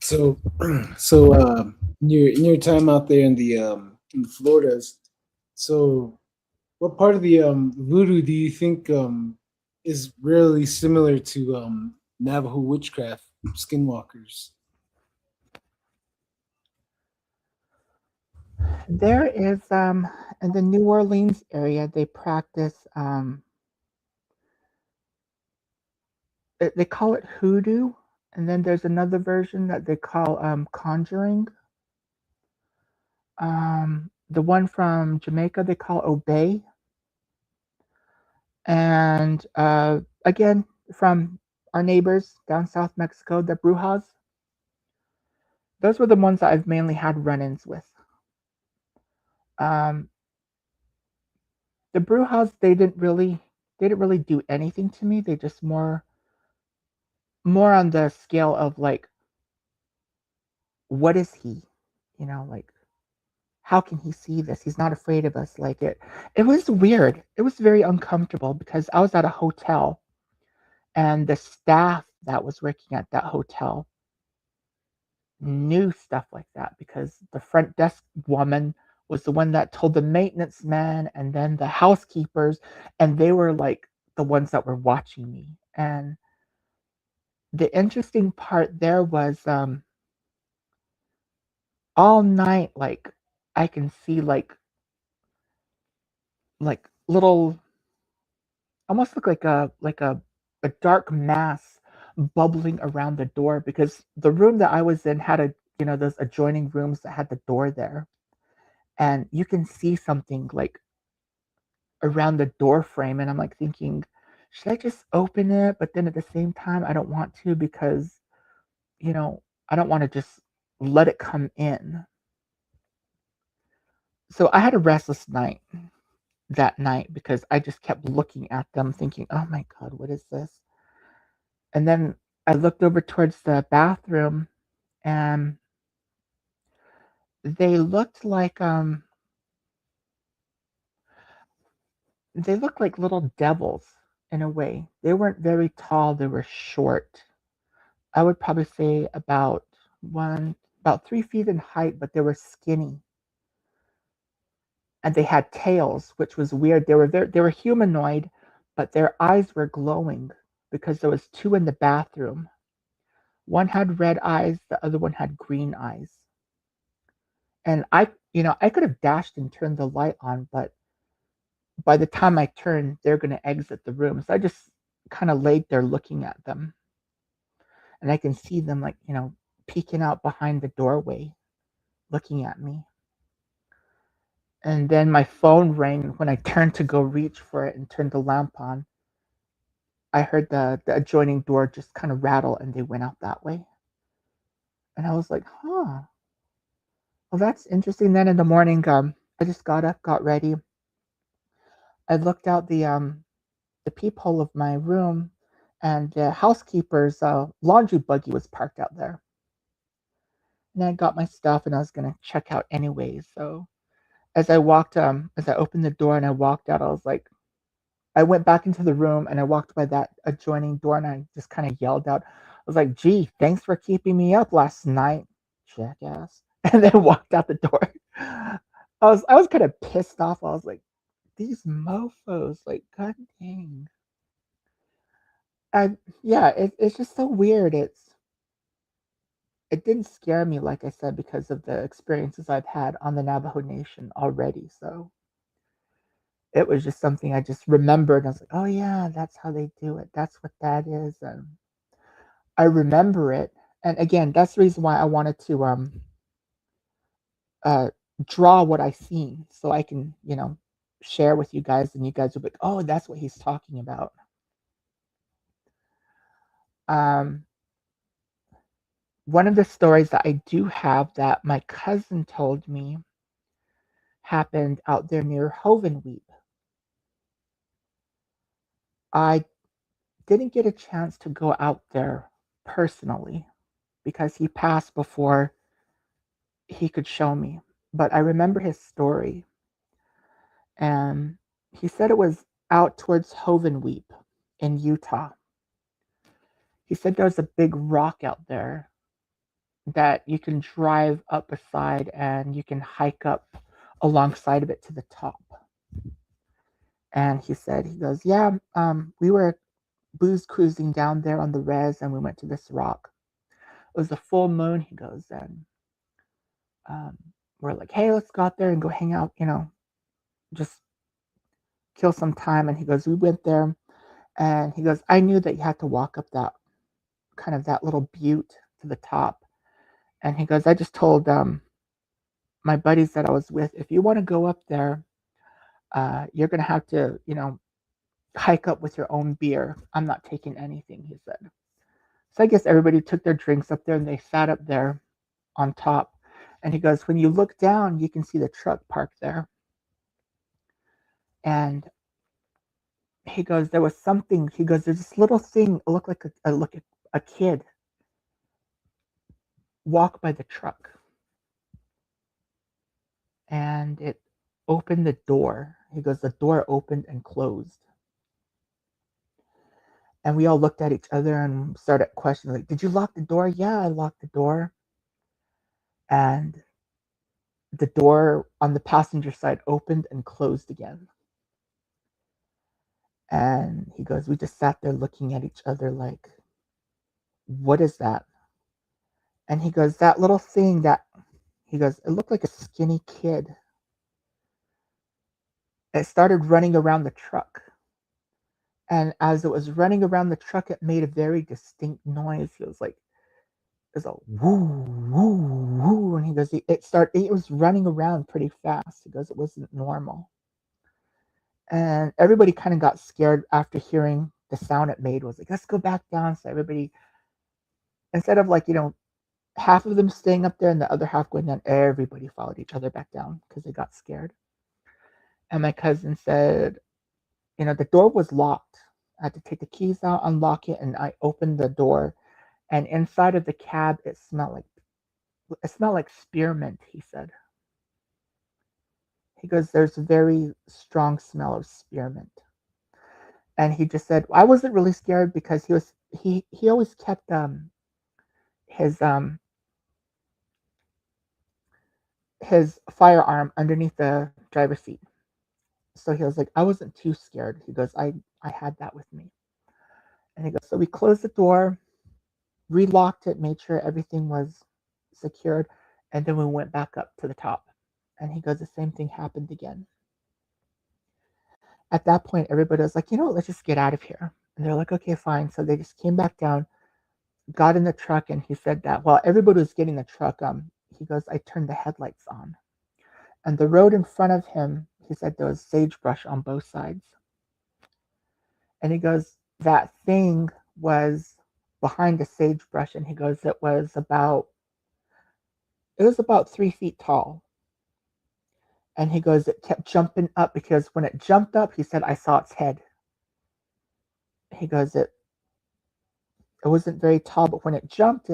So, in your time out there in the Floridas, so what part of the voodoo do you think is really similar to Navajo witchcraft, skinwalkers? There is in the New Orleans area, they practice they call it hoodoo, and then there's another version that they call conjuring. The one from Jamaica they call obey, and again from our neighbors down South Mexico, the Brujas. Those were the ones that I've mainly had run-ins with. Um, the Brujas, they didn't really do anything to me. They just more on the scale of like, what is he? Like, how can he see this? He's not afraid of us. Like it was weird. It was very uncomfortable because I was at a hotel and the staff that was working at that hotel knew stuff like that because the front desk woman was the one that told the maintenance man and then the housekeepers, and they were like the ones that were watching me. And the interesting part there was all night, like I can see like little, almost look like a dark mass bubbling around the door because the room that I was in had those adjoining rooms that had the door there, and you can see something like around the door frame, and I'm like thinking, should I just open it? But then at the same time, I don't want to because you know I don't want to just let it come in. So I had a restless night that night because I just kept looking at them, thinking, "Oh my God, what is this?" And then I looked over towards the bathroom, and they looked like they looked like little devils in a way. They weren't very tall, they were short. I would probably say about 3 feet in height, but they were skinny. And they had tails, which was weird. They were humanoid, but their eyes were glowing because there was two in the bathroom. One had red eyes, the other one had green eyes. And I could have dashed and turned the light on, but by the time I turned, they're going to exit the room. So I just kind of laid there looking at them. And I can see them like, peeking out behind the doorway, looking at me. And then my phone rang. When I turned to go reach for it and turn the lamp on, I heard the adjoining door just kind of rattle and they went out that way. And I was like, huh. Well, that's interesting. Then in the morning, I just got up, got ready. I looked out the peephole of my room, and the housekeeper's laundry buggy was parked out there. And I got my stuff, and I was gonna check out anyways. So as I opened the door and I walked out, I was like, I went back into the room and I walked by that adjoining door, and I just kind of yelled out, I was like, "Gee, thanks for keeping me up last night, jackass!" And then walked out the door. I was kind of pissed off. I was like, these mofos, like, god dang. I Yeah, it's just so weird. It didn't scare me, like I said, because of the experiences I've had on the Navajo Nation already. So it was just something I just remembered. I was like, oh yeah, that's how they do it. That's what that is. And I remember it. And again, that's the reason why I wanted to uh, draw what I seen so I can, share with you guys, and you guys will be like, oh, that's what he's talking about. One of the stories that I do have that my cousin told me happened out there near Hovenweep. I didn't get a chance to go out there personally because he passed before he could show me. But I remember his story. And he said it was out towards Hovenweep in Utah. He said there's a big rock out there that you can drive up beside and you can hike up alongside of it to the top. And he goes, yeah, we were booze cruising down there on the res and we went to this rock. It was a full moon, he goes, and we're like, hey, let's go out there and go hang out, just kill some time. And he goes, we went there, and he goes, I knew that you had to walk up that kind of that little butte to the top. And he goes, I just told my buddies that I was with, if you want to go up there, you're going to have to, hike up with your own beer. I'm not taking anything, he said. So I guess everybody took their drinks up there and they sat up there on top. And he goes, when you look down, you can see the truck parked there. And he goes, there was something. He goes, there's this little thing. It looked like a kid walk by the truck. And it opened the door. He goes, the door opened and closed. And we all looked at each other and started questioning, like, did you lock the door? Yeah, I locked the door. And the door on the passenger side opened and closed again. And he goes, we just sat there looking at each other like, what is that? And he goes, that little thing he goes, it looked like a skinny kid. It started running around the truck. And as it was running around the truck, it made a very distinct noise. It was like, it was a woo, woo, woo. And he goes, it was running around pretty fast. He goes, it wasn't normal. And everybody kind of got scared after hearing the sound it made. Was like, let's go back down. So everybody, instead of like, half of them staying up there and the other half going down, everybody followed each other back down because they got scared. And my cousin said, the door was locked. I had to take the keys out, unlock it, and I opened the door. And inside of the cab, it smelled like spearmint, he said. He goes, there's a very strong smell of spearmint. And he just said, I wasn't really scared because he always kept his firearm underneath the driver's seat. So he was like, I wasn't too scared. He goes, I had that with me. And he goes, so we closed the door, relocked it, made sure everything was secured, and then we went back up to the top. And he goes, the same thing happened again. At that point, everybody was like, let's just get out of here. And they're like, okay, fine. So they just came back down, got in the truck, and he said that while everybody was getting the truck, he goes, I turned the headlights on. And the road in front of him, he said there was sagebrush on both sides. And he goes, that thing was behind the sagebrush, and he goes, it was about 3 feet tall. And he goes, it kept jumping up because when it jumped up, he said, I saw its head. He goes, it wasn't very tall, but when it jumped,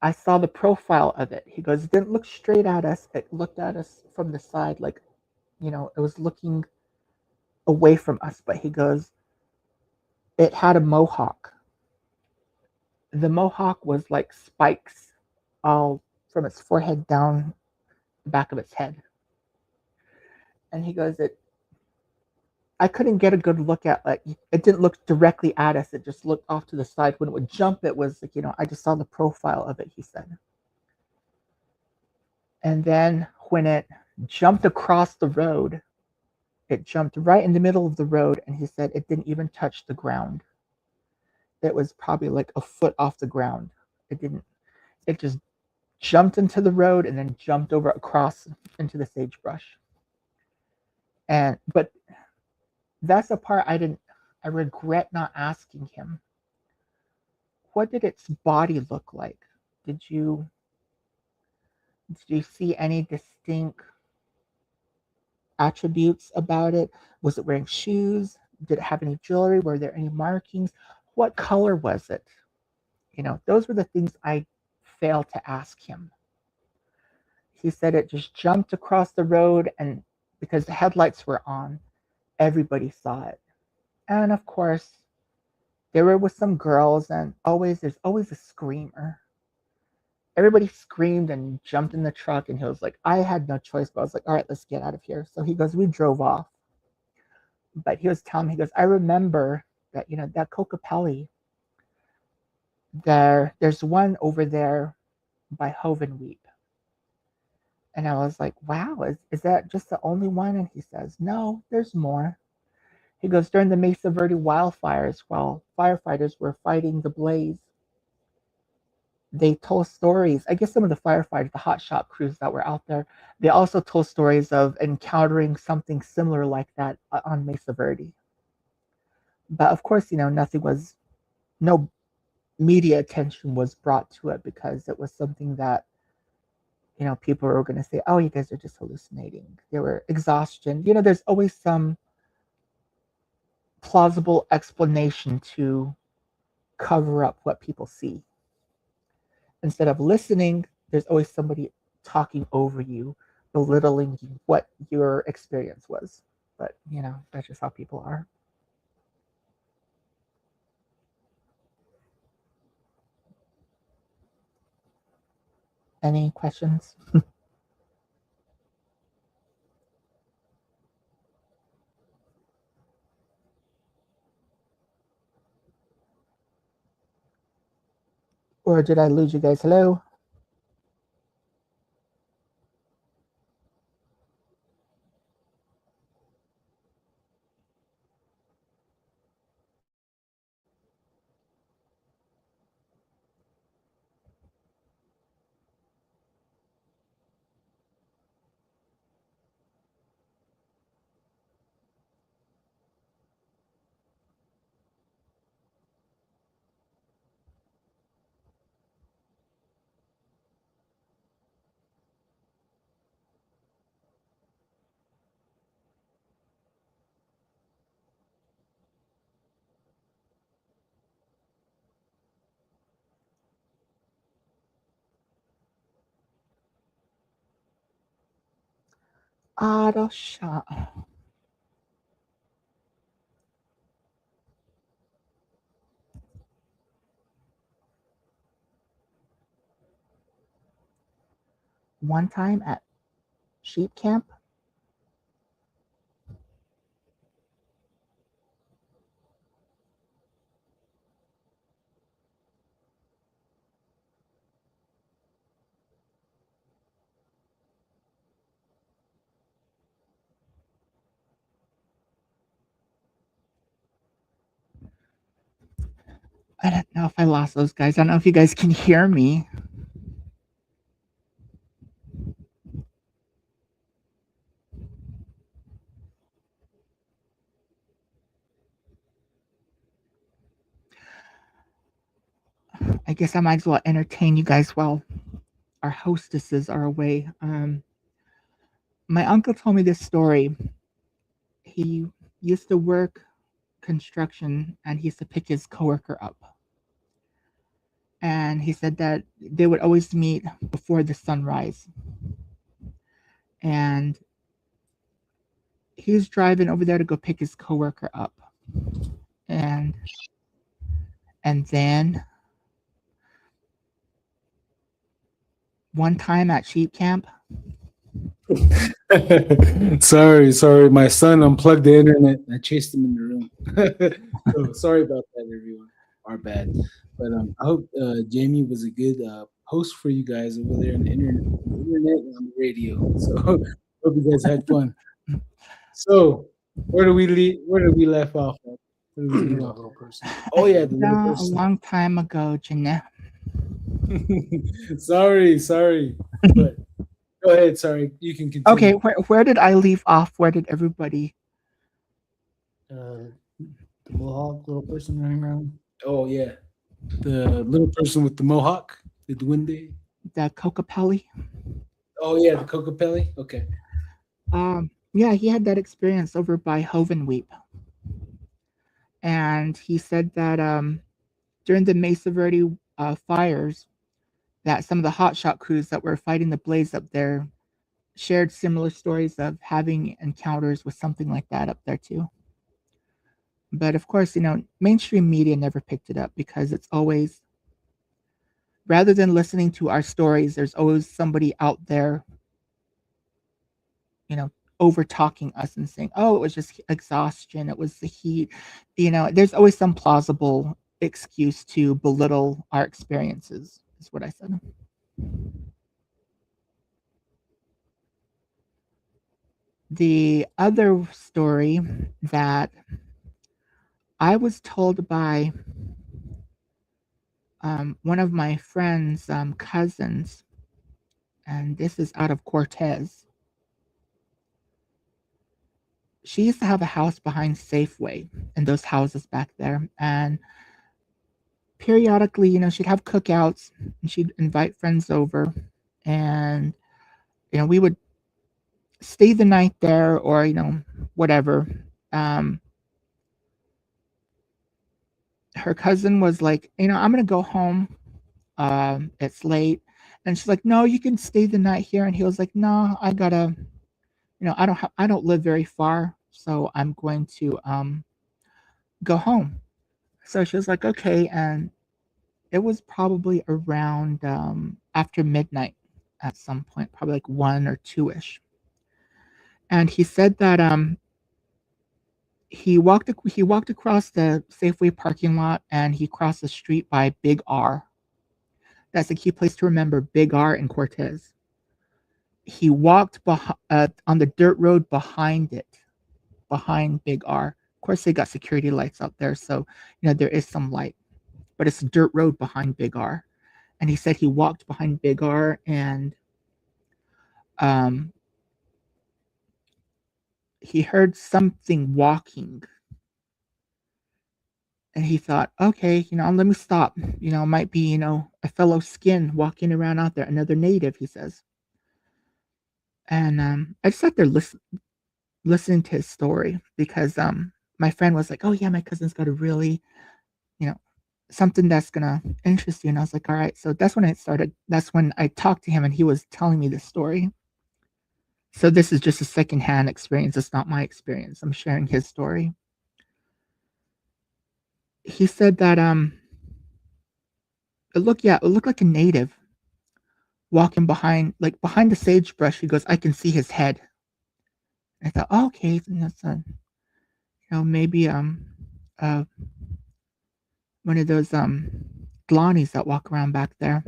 I saw the profile of it. He goes, it didn't look straight at us. It looked at us from the side, like, it was looking away from us. But he goes, it had a mohawk. The mohawk was like spikes all from its forehead down the back of its head. And he goes, I couldn't get a good look at, like, it didn't look directly at us. It just looked off to the side. When it would jump, it was like, I just saw the profile of it, he said. And then when it jumped across the road, It jumped right in the middle of the road, and he said it didn't even touch the ground. It was probably like a foot off the ground. It didn't. It just jumped into the road and then jumped over across into the sagebrush. But that's the part I regret not asking him. What did its body look like? Did you see any distinct attributes about it? Was it wearing shoes? Did it have any jewelry? Were there any markings? What color was it? Those were the things I failed to ask him. He said it just jumped across the road, and because the headlights were on, everybody saw it. And of course, there were with some girls, and there's always a screamer. Everybody screamed and jumped in the truck, and he was like, I had no choice, but I was like, all right, let's get out of here. So he goes, we drove off. But he was telling me, he goes, I remember that, that Kokopelli, there's one over there by Hovenweep. And I was like, wow, is that just the only one? And he says, no, there's more. He goes, during the Mesa Verde wildfires, while firefighters were fighting the blaze, they told stories. I guess some of the firefighters, the hotshot crews that were out there, they also told stories of encountering something similar like that on Mesa Verde. But of course, no media attention was brought to it because it was something that, people were going to say, oh, you guys are just hallucinating. There were exhaustion. There's always some plausible explanation to cover up what people see. Instead of listening, there's always somebody talking over you, belittling what your experience was. But, that's just how people are. Any questions? Or did I lose you guys? Hello? Arosha. One time at sheep camp, I don't know if I lost those guys. I don't know if you guys can hear me. I guess I might as well entertain you guys while our hostesses are away. My uncle told me this story. He used to work construction, and he used to pick his coworker up. And he said that they would always meet before the sunrise. And he was driving over there to go pick his coworker up. And then one time at sheep camp. Sorry. My son unplugged the internet and I chased him in the room. So sorry about that, everyone. Our bad. But I hope Jamie was a good host for you guys over there on the internet and on the radio. So hope you guys had fun. So Where do we leave? Where did we left off? At? Where did we leave The off? little person. Oh yeah, the little A person. long time ago, Jeanette. sorry, but go ahead. Sorry, you can continue. Okay, where did I leave off? Where did everybody? The mohawk little person running around. Oh yeah, the little person with the mohawk, the duende. The Cocapelli. Oh yeah, the Cocapelli. Okay. Yeah, he had that experience over by Hovenweep. And he said that during the Mesa Verde fires, that some of the hotshot crews that were fighting the blaze up there shared similar stories of having encounters with something like that up there too. But of course, mainstream media never picked it up because it's always, rather than listening to our stories, there's always somebody out there, over talking us and saying, oh, it was just exhaustion, it was the heat. There's always some plausible excuse to belittle our experiences, is what I said. The other story that I was told by one of my friend's cousins, and this is out of Cortez. She used to have a house behind Safeway and those houses back there. And periodically, she'd have cookouts and she'd invite friends over. And, we would stay the night there or, whatever. Her cousin was like, I'm going to go home. It's late. And she's like, no, you can stay the night here. And he was like, no, I gotta, I don't live very far, so I'm going to go home. So she was like, okay, and it was probably around after midnight at some point, probably like 1 or 2ish. And he said that he walked across the Safeway parking lot and he crossed the street by Big R. That's a key place to remember, Big R in Cortez. He walked on the dirt road behind Big R. Of course, they got security lights out there, so there is some light, but it's a dirt road behind Big R. And he said he walked behind Big R and he heard something walking. And he thought, okay, let me stop. It might be, a fellow skin walking around out there, another native, he says. And I just sat there listening to his story because my friend was like, oh yeah, my cousin's got a really, something that's gonna interest you. And I was like, all right. So that's when I talked to him and he was telling me this story. So this is just a secondhand experience. It's not my experience. I'm sharing his story. He said that it looked like a native walking behind the sagebrush. He goes, I can see his head. I thought, oh, okay, that's maybe one of those Glanies that walk around back there.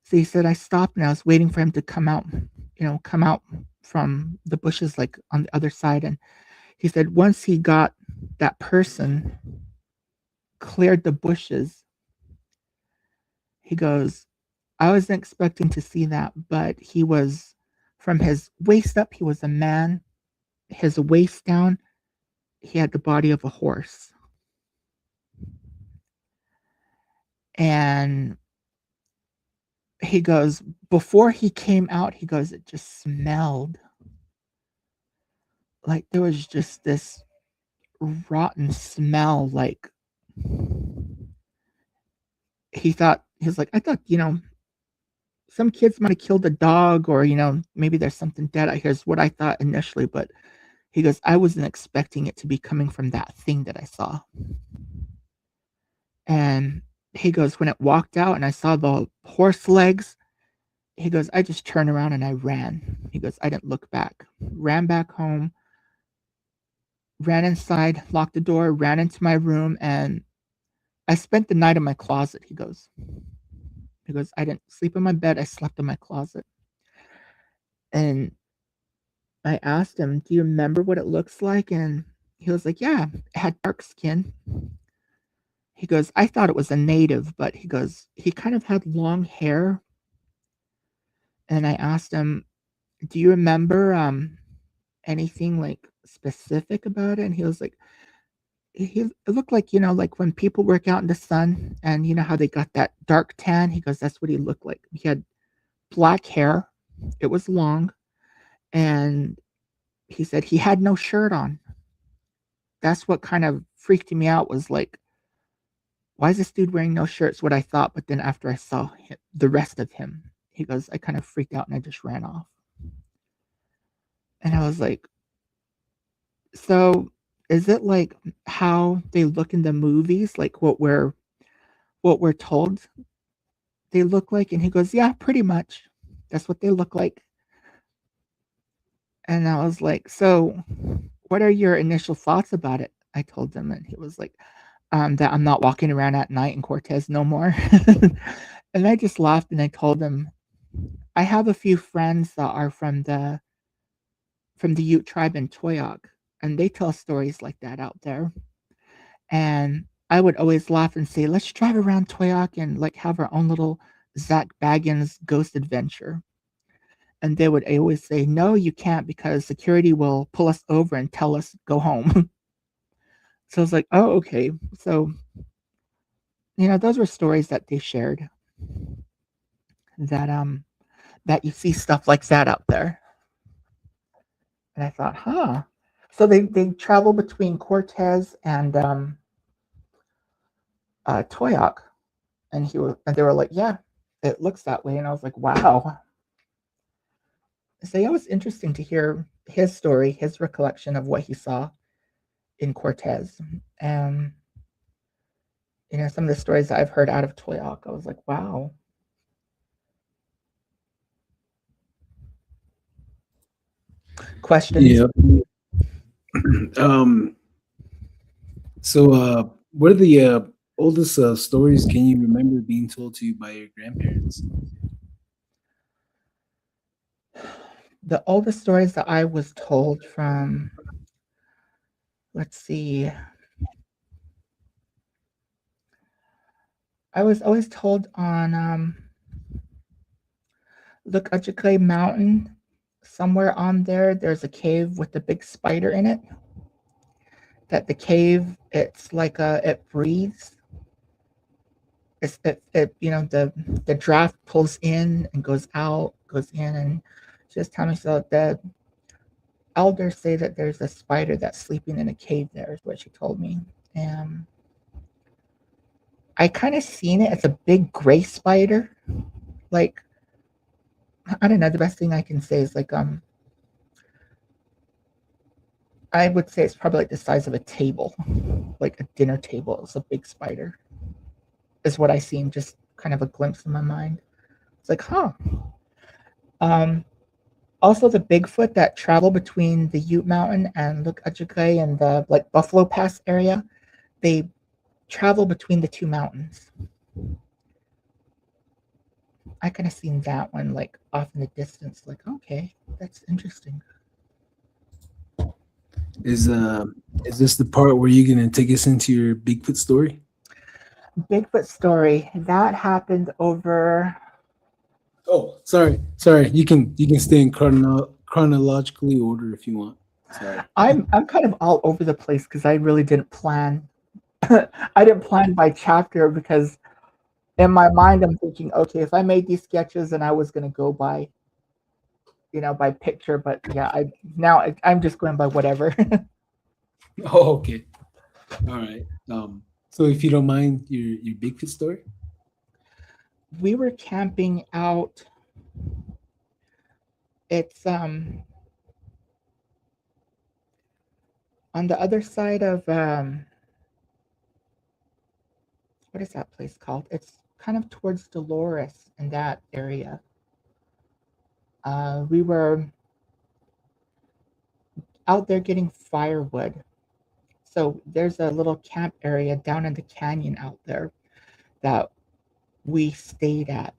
So he said, I stopped and I was waiting for him to come out from the bushes like on the other side. And he said once he got that person cleared the bushes, he goes, I wasn't expecting to see that, but he was, from his waist up, he was a man. His waist down, he had the body of a horse. And he goes, before he came out, he goes, it just smelled like there was just this rotten smell. Like he was like, I thought, some kids might have killed a dog or, maybe there's something dead out here is what I thought initially. But he goes, I wasn't expecting it to be coming from that thing that I saw. And he goes, when it walked out and I saw the horse legs, he goes, I just turned around and I ran. He goes, I didn't look back. Ran back home, ran inside, locked the door, ran into my room, and I spent the night in my closet, he goes. I didn't sleep in my bed, I slept in my closet. And I asked him, "Do you remember what it looks like?" And he was like, "Yeah, it had dark skin." He goes, "I thought it was a native, but," he goes, "he kind of had long hair." And I asked him, "Do you remember anything like specific about it?" And he was like, it looked like, like when people work out in the sun and you know how they got that dark tan. He goes, that's what he looked like. He had black hair. It was long. And he said he had no shirt on. That's what kind of freaked me out, was like, why is this dude wearing no shirt? It's what I thought. But then after I saw the rest of him, he goes, I kind of freaked out and I just ran off. And I was like, so is it like how they look in the movies, like what we're told they look like? And he goes, yeah, pretty much. That's what they look like. And I was like, so what are your initial thoughts about it? I told him, and he was like, that I'm not walking around at night in Cortez no more. And I just laughed and I told him, I have a few friends that are from the Ute tribe in Toyac, and they tell stories like that out there. And I would always laugh and say, let's drive around Toyac and like have our own little Zach Baggins ghost adventure. And they would always say, no, you can't, because security will pull us over and tell us go home. So I was like, oh, okay. So, those were stories that they shared, that you see stuff like that out there. And I thought, huh. So they travel between Cortez and Toyac. And they were like, yeah, it looks that way. And I was like, wow. So yeah, it was interesting to hear his story, his recollection of what he saw in Cortez. And some of the stories that I've heard out of Toyac, I was like, wow. Questions? Yeah. So, what are the oldest stories can you remember being told to you by your grandparents? The oldest stories that I was told from, let's see, I was always told on Look Ajake Mountain, somewhere on there, there's a cave with a big spider in it. That the cave, it's like it breathes. The draft pulls in and goes out, goes in, and just tell me, so the elders say that there's a spider that's sleeping in a cave there, is what she told me. And I kind of seen it. It's a big gray spider. Like, I don't know, the best thing I can say is like, I would say it's probably like the size of a table, like a dinner table. It's a big spider, is what I seen, just kind of a glimpse in my mind. It's like, huh. Also, the Bigfoot that travel between the Ute Mountain and Look Ajake and the like Buffalo Pass area, they travel between the two mountains. I kind of seen that one like off in the distance. Like, okay, that's interesting. Is this the part where you're gonna take us into your Bigfoot story? Bigfoot story that happened over. Oh, sorry. You can stay in chronologically order if you want. Sorry. I'm kind of all over the place because I really didn't plan. I didn't plan by chapter, because in my mind I'm thinking, okay, if I made these sketches and I was gonna go by, by picture, but yeah, I'm just going by whatever. Oh, okay. All right. So if you don't mind your Bigfoot story. We were camping out. It's on the other side of what is that place called? It's kind of towards Dolores in that area. We were out there getting firewood. So there's a little camp area down in the canyon out there that we stayed at.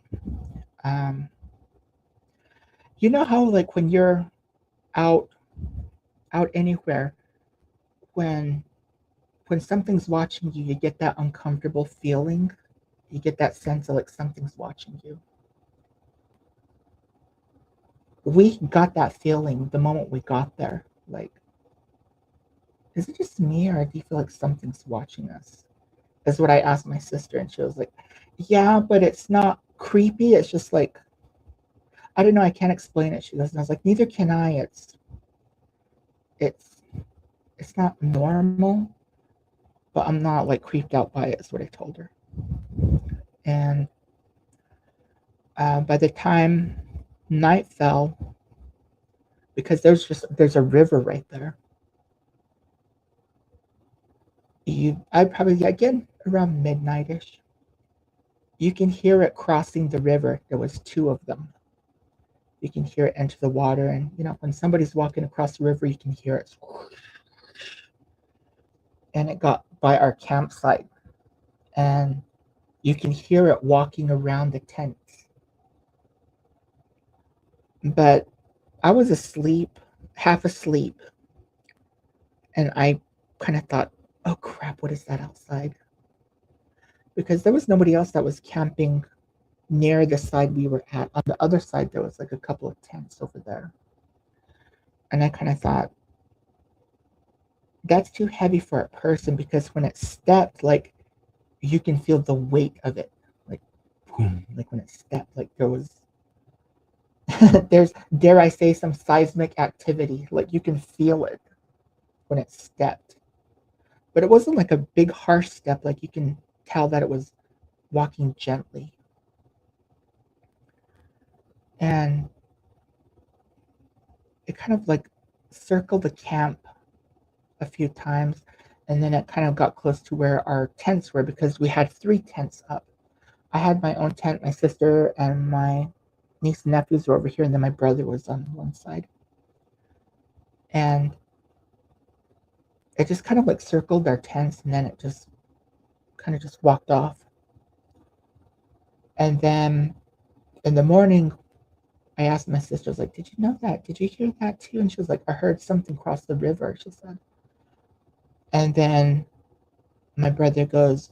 You know how like when you're out out anywhere, when something's watching you, you get that uncomfortable feeling. You get that sense of like something's watching you. We got that feeling the moment we got there. Like, is it just me, or do you feel like something's watching us? Is what I asked my sister, and she was like, yeah, but it's not creepy. It's just like, I don't know, I can't explain it. She goes, and I was like, neither can I. It's not normal, but I'm not like creeped out by it, is what I told her. And by the time night fell, because there's a river right there, I'd probably, again, around midnight-ish, you can hear it crossing the river. There was two of them. You can hear it enter the water, and when somebody's walking across the river, you can hear it. And it got by our campsite, and you can hear it walking around the tents. But I was asleep, half asleep, and I kind of thought, oh crap, what is that outside? Because there was nobody else that was camping near the side we were at. On the other side, there was like a couple of tents over there. And I kind of thought, that's too heavy for a person, because when it stepped, like, you can feel the weight of it. Like, boom, like when it stepped, like there was, there's, dare I say, some seismic activity. Like you can feel it when it stepped. But it wasn't like a big harsh step. Like you can tell that it was walking gently. And it kind of like circled the camp a few times, and then it kind of got close to where our tents were, because we had 3 tents up. I had my own tent, my sister and my niece and nephews were over here, and then my brother was on one side. And it just kind of like circled our tents, and then it just kind of just walked off. And then in the morning, I asked my sister, I was like, did you know that? Did you hear that too? And she was like, I heard something cross the river, she said. And then my brother goes,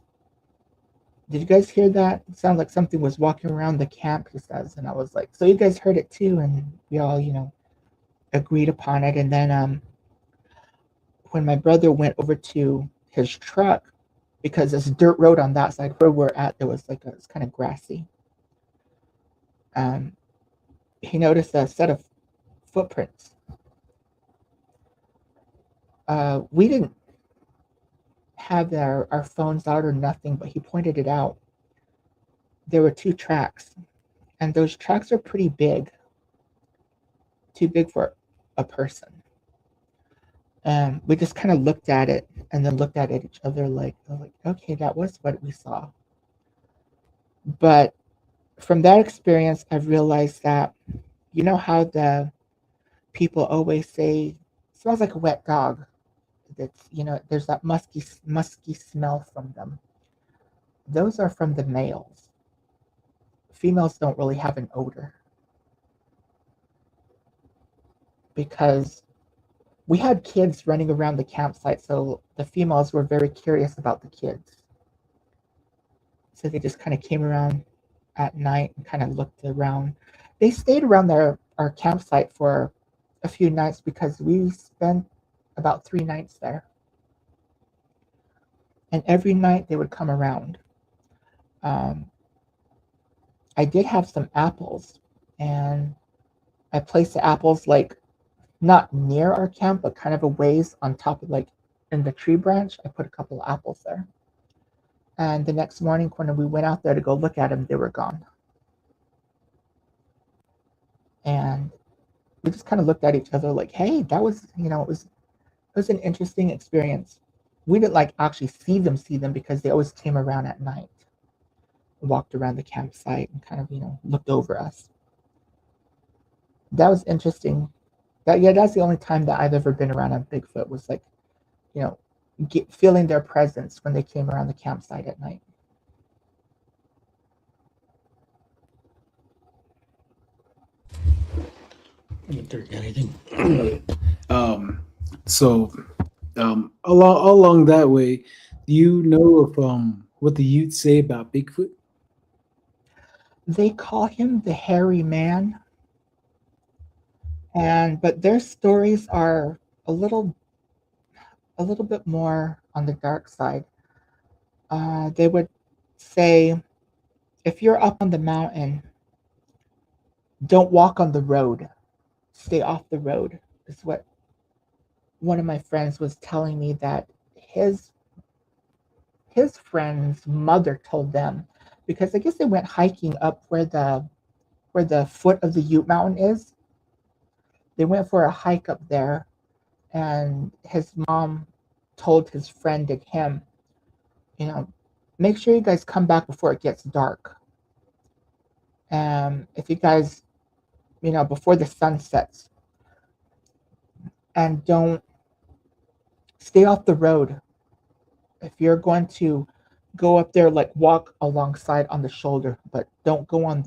did you guys hear that? It sounded like something was walking around the camp, he says. And I was like, so you guys heard it too? And we all, agreed upon it. And then when my brother went over to his truck, because there's a dirt road on that side where we're at, there was like it's kind of grassy. He noticed a set of footprints. We didn't have our phones out or nothing, but he pointed it out. There were 2 tracks, and those tracks are pretty big, too big for a person. And we just kind of looked at it, and then looked at each other like, okay, that was what we saw. But from that experience, I've realized that, how the people always say, smells like a wet dog. That's, there's that musky smell from them. Those are from the males. Females don't really have an odor, because we had kids running around the campsite, so the females were very curious about the kids. So they just kind of came around at night and kind of looked around. They stayed around our campsite for a few nights, because we spent about 3 nights there. And every night they would come around. I did have some apples, and I placed the apples like not near our camp, but kind of a ways on top of, like, in the tree branch. I put a couple of apples there. And the next morning when we went out there to go look at them, they were gone. And we just kind of looked at each other like, hey, that was, it was an interesting experience. We didn't like actually see them, because they always came around at night, walked around the campsite and kind of, looked over us. That was interesting. That's the only time that I've ever been around a Bigfoot, was like, feeling their presence when they came around the campsite at night. Anything? So, along that way, do you know of what the Utes say about Bigfoot? They call him the hairy man, and but their stories are a little a little bit more on the dark side. They would say, if you're up on the mountain, don't walk on the road. Stay off the road. Is what one of my friends was telling me that his his friend's mother told them, because I guess they went hiking up where the foot of the Ute Mountain is. They went for a hike up there, and his mom told his friend and him, you know, make sure you guys come back before it gets dark. If you guys, before the sun sets, and don't stay off the road. If you're going to go up there, like walk alongside on the shoulder, but don't go on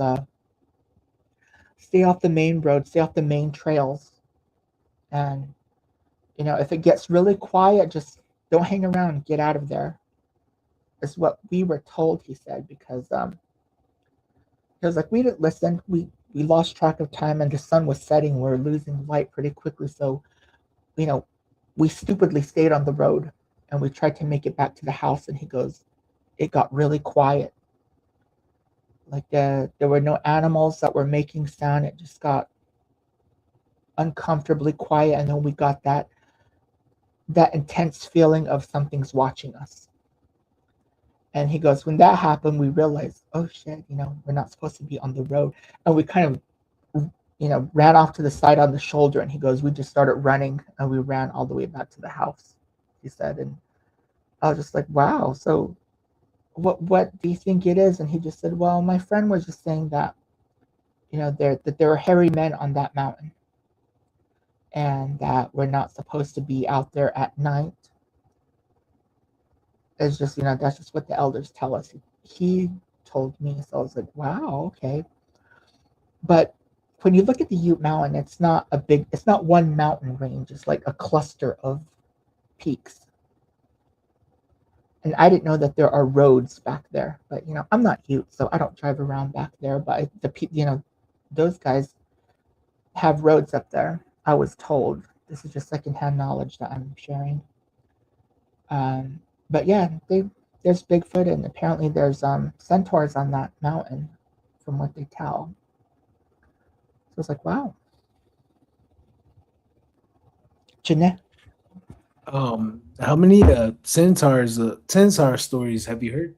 stay off the main road, stay off the main trails. And, if it gets really quiet, just don't hang around, get out of there. Is what we were told, he said, because he was like, we didn't listen. We lost track of time and the sun was setting. We're losing light pretty quickly. So, you know, we stupidly stayed on the road and we tried to make it back to the house. And he goes, it got really quiet. Like there were no animals that were making sound. It just got uncomfortably quiet. And then we got that intense feeling of something's watching us. And he goes, when that happened, we realized, oh shit, we're not supposed to be on the road. And we kind of, ran off to the side on the shoulder. And he goes, we just started running and we ran all the way back to the house, he said. And I was just like, wow. So what do you think it is? And he just said, well, my friend was just saying that, that there were hairy men on that mountain and that we're not supposed to be out there at night. It's just, that's just what the elders tell us. He told me, so I was like, wow, okay. But when you look at the Ute Mountain, it's not one mountain range. It's like a cluster of peaks. And I didn't know that there are roads back there. But, I'm not Ute, so I don't drive around back there. But, those guys have roads up there, I was told. This is just secondhand knowledge that I'm sharing. But yeah, there's Bigfoot, and apparently there's centaurs on that mountain, from what they tell. So it's like, wow. Jeanette? How many centaur stories have you heard?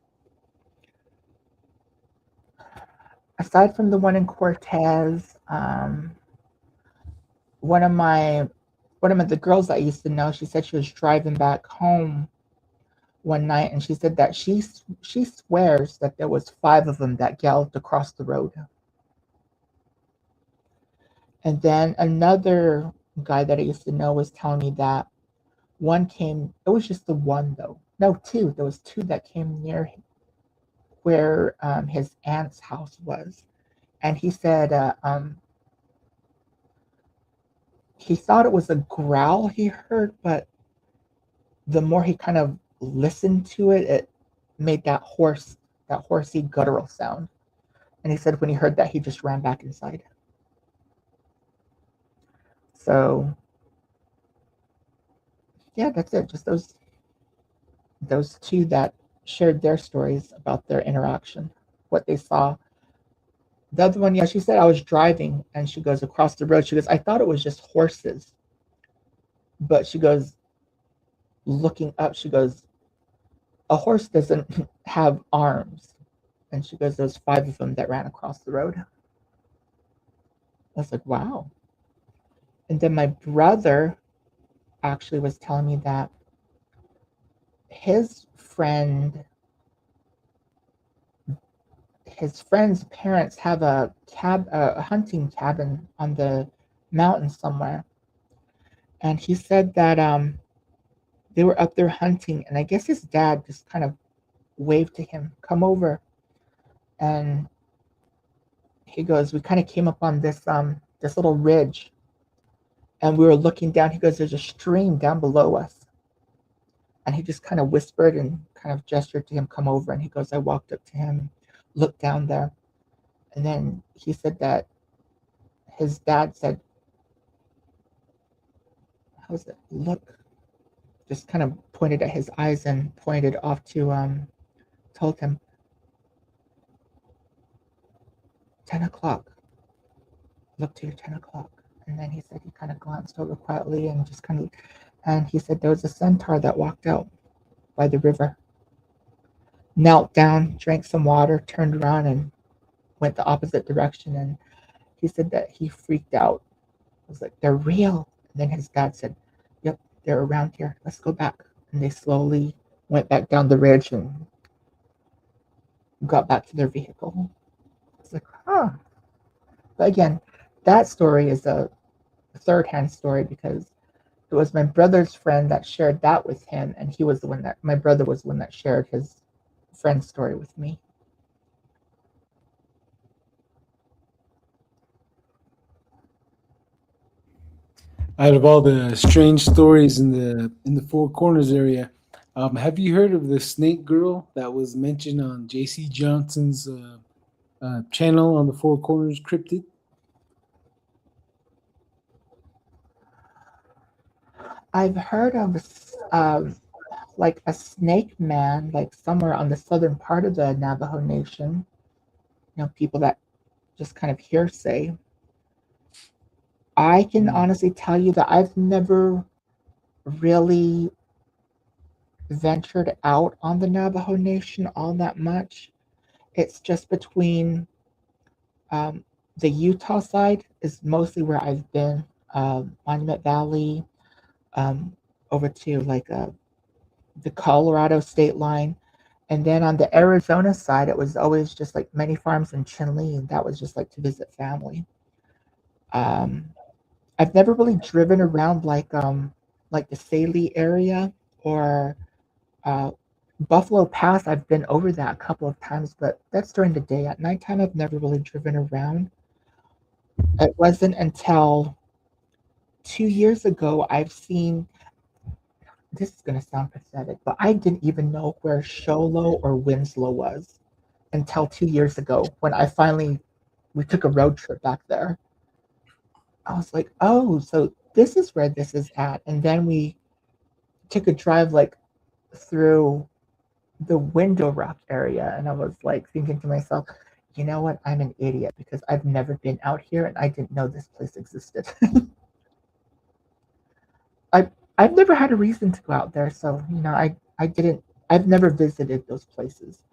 Aside from the one in Cortez, one of the girls I used to know, she said she was driving back home one night, and she said that she swears that there was 5 of them that galloped across the road. And then another guy that I used to know was telling me that one came. It was just the one though. No, 2. There was 2 that came near where his aunt's house was, and he said he thought it was a growl he heard, but the more he kind of listened to it, it made that horsey guttural sound. And he said when he heard that, he just ran back inside. So yeah, that's it. Just those 2 that shared their stories about their interaction, what they saw. The other one, yeah, she said I was driving and she goes across the road. She goes, I thought it was just horses. But she goes, looking up, she goes, a horse doesn't have arms. And she goes, there's 5 of them that ran across the road. I was like, wow. And then my brother actually was telling me that his friend's parents have a hunting cabin on the mountain somewhere. And he said that they were up there hunting, and I guess his dad just kind of waved to him, come over. And he goes, we kind of came up on this little ridge, and we were looking down. He goes, "There's a stream down below us." And he just kind of whispered and kind of gestured to him, "Come over." And he goes, I walked up to him, looked down there. And then he said that his dad said, how's it? Look, just kind of pointed at his eyes and pointed off to, told him, 10 o'clock. Look to your 10 o'clock. And then he said he kind of glanced over quietly and just kind of, and he said there was a centaur that walked out by the river, knelt down, drank some water, turned around and went the opposite direction. And he said that he freaked out. I was like, they're real. And then his dad said, yep, they're around here. Let's go back. And they slowly went back down the ridge and got back to their vehicle. It's like, huh. But again, that story is a third-hand story because it was my brother's friend that shared that with him, and he was the one that, my brother was the one that shared his friend's story with me. Out of all the strange stories in the Four Corners area, have you heard of the snake girl that was mentioned on J.C. Johnson's channel on the Four Corners Cryptid? I've heard of like a snake man, like somewhere on the southern part of the Navajo Nation. You know, people that just kind of hearsay. I can honestly tell you that I've never really ventured out on the Navajo Nation all that much. It's just between the Utah side is mostly where I've been, Monument Valley, over to like the Colorado state line. And then on the Arizona side, it was always just like many farms in Chinle, and that was just like to visit family. I've never really driven around like the Saley area or Buffalo Pass. I've been over that a couple of times, but that's during the day. At nighttime, I've never really driven around. It wasn't until 2 years ago I've seen. This is going to sound pathetic, but I didn't even know where Sholo or Winslow was until 2 years ago when we took a road trip back there. I was like, oh, so this is where this is at. And then we took a drive like through the Window Rock area. And I was like thinking to myself, you know what? I'm an idiot because I've never been out here and I didn't know this place existed. I've never had a reason to go out there. So, you know, I've never visited those places.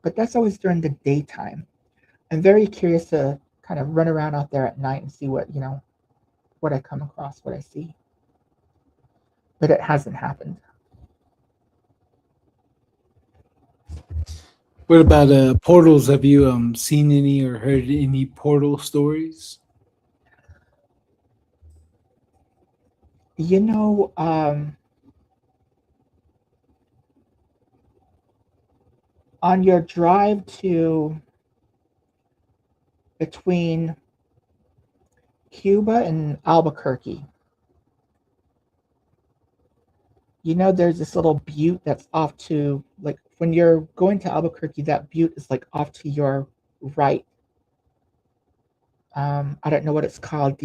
But that's always during the daytime. I'm very curious to kind of run around out there at night and see what I come across, what I see. But it hasn't happened. What about portals? Have you seen any or heard any portal stories? You know, on your drive to between Cuba and Albuquerque, you know, there's this little butte that's off to, like, when you're going to Albuquerque, that butte is like off to your right. I don't know what it's called.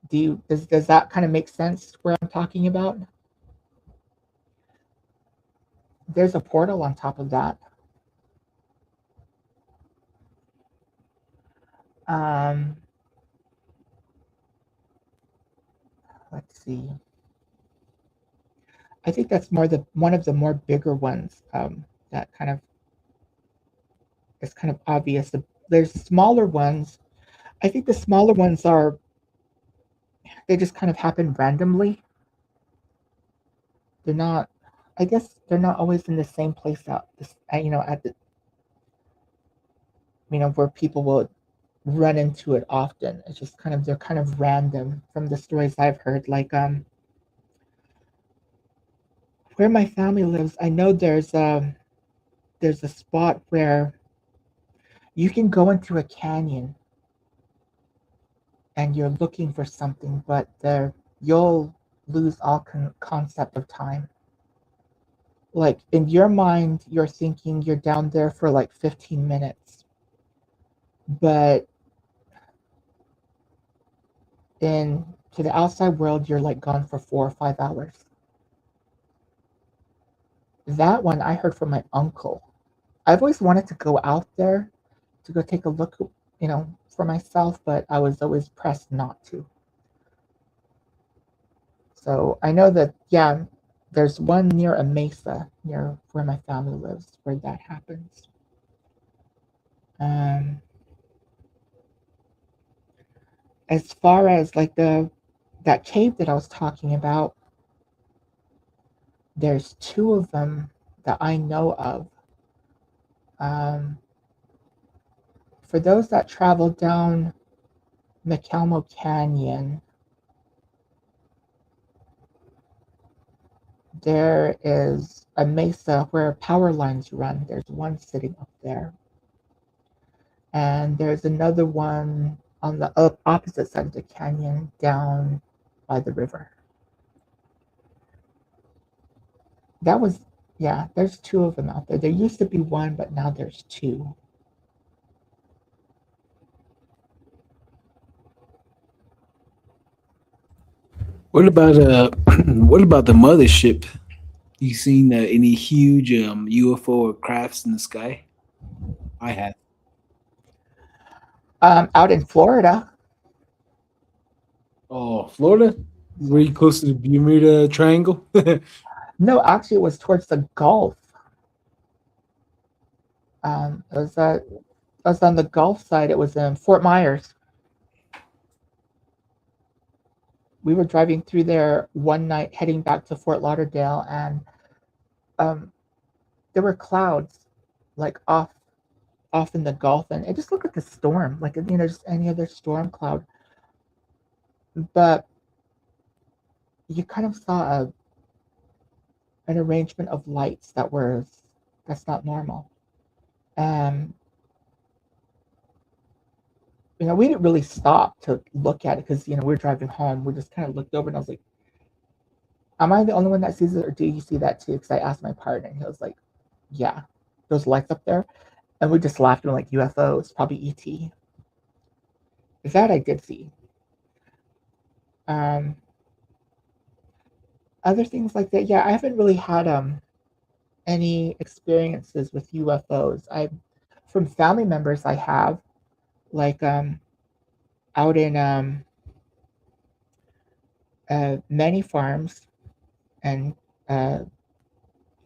Does that kind of make sense where I'm talking about? There's a portal on top of that. Let's see. I think that's one of the more bigger ones that kind of is kind of obvious. There's smaller ones. I think the smaller ones they just kind of happen randomly. I guess they're not always in the same place where people will run into it often. It's just they're kind of random from the stories I've heard. Like where my family lives, I know there's a spot where you can go into a canyon and you're looking for something, but you'll lose all concept of time. Like in your mind, you're thinking you're down there for like 15 minutes, but to the outside world, you're like gone for 4 or 5 hours. That one I heard from my uncle. I've always wanted to go out there to go take a look, for myself, but I was always pressed not to. So I know that, yeah, there's one near a mesa near where my family lives where that happens. As far as like that cave that I was talking about, there's 2 of them that I know of. For those that travel down McElmo Canyon, there is a mesa where power lines run. There's one sitting up there. And there's another one on the opposite side of the canyon down by the river. There's 2 of them out there. There used to be 1, but now there's 2. What about what about the mothership? You seen any huge UFO or crafts in the sky? I have. Out in Florida. Oh, Florida? Were you close to the Bermuda Triangle? No, actually, it was towards the Gulf. It was on the Gulf side. It was in Fort Myers. We were driving through there one night, heading back to Fort Lauderdale, and there were clouds like off in the Gulf, and it just looked like a storm, like just any other storm cloud. But you kind of saw an arrangement of lights that's not normal. We didn't really stop to look at it because we were driving home. We just kind of looked over, and I was like, "Am I the only one that sees it, or do you see that too?" Because I asked my partner, and he was like, "Yeah, those lights up there," and we just laughed and like UFOs, probably ET. That I did see. Other things like that, yeah, I haven't really had any experiences with UFOs. From family members, I have, like out in many farms and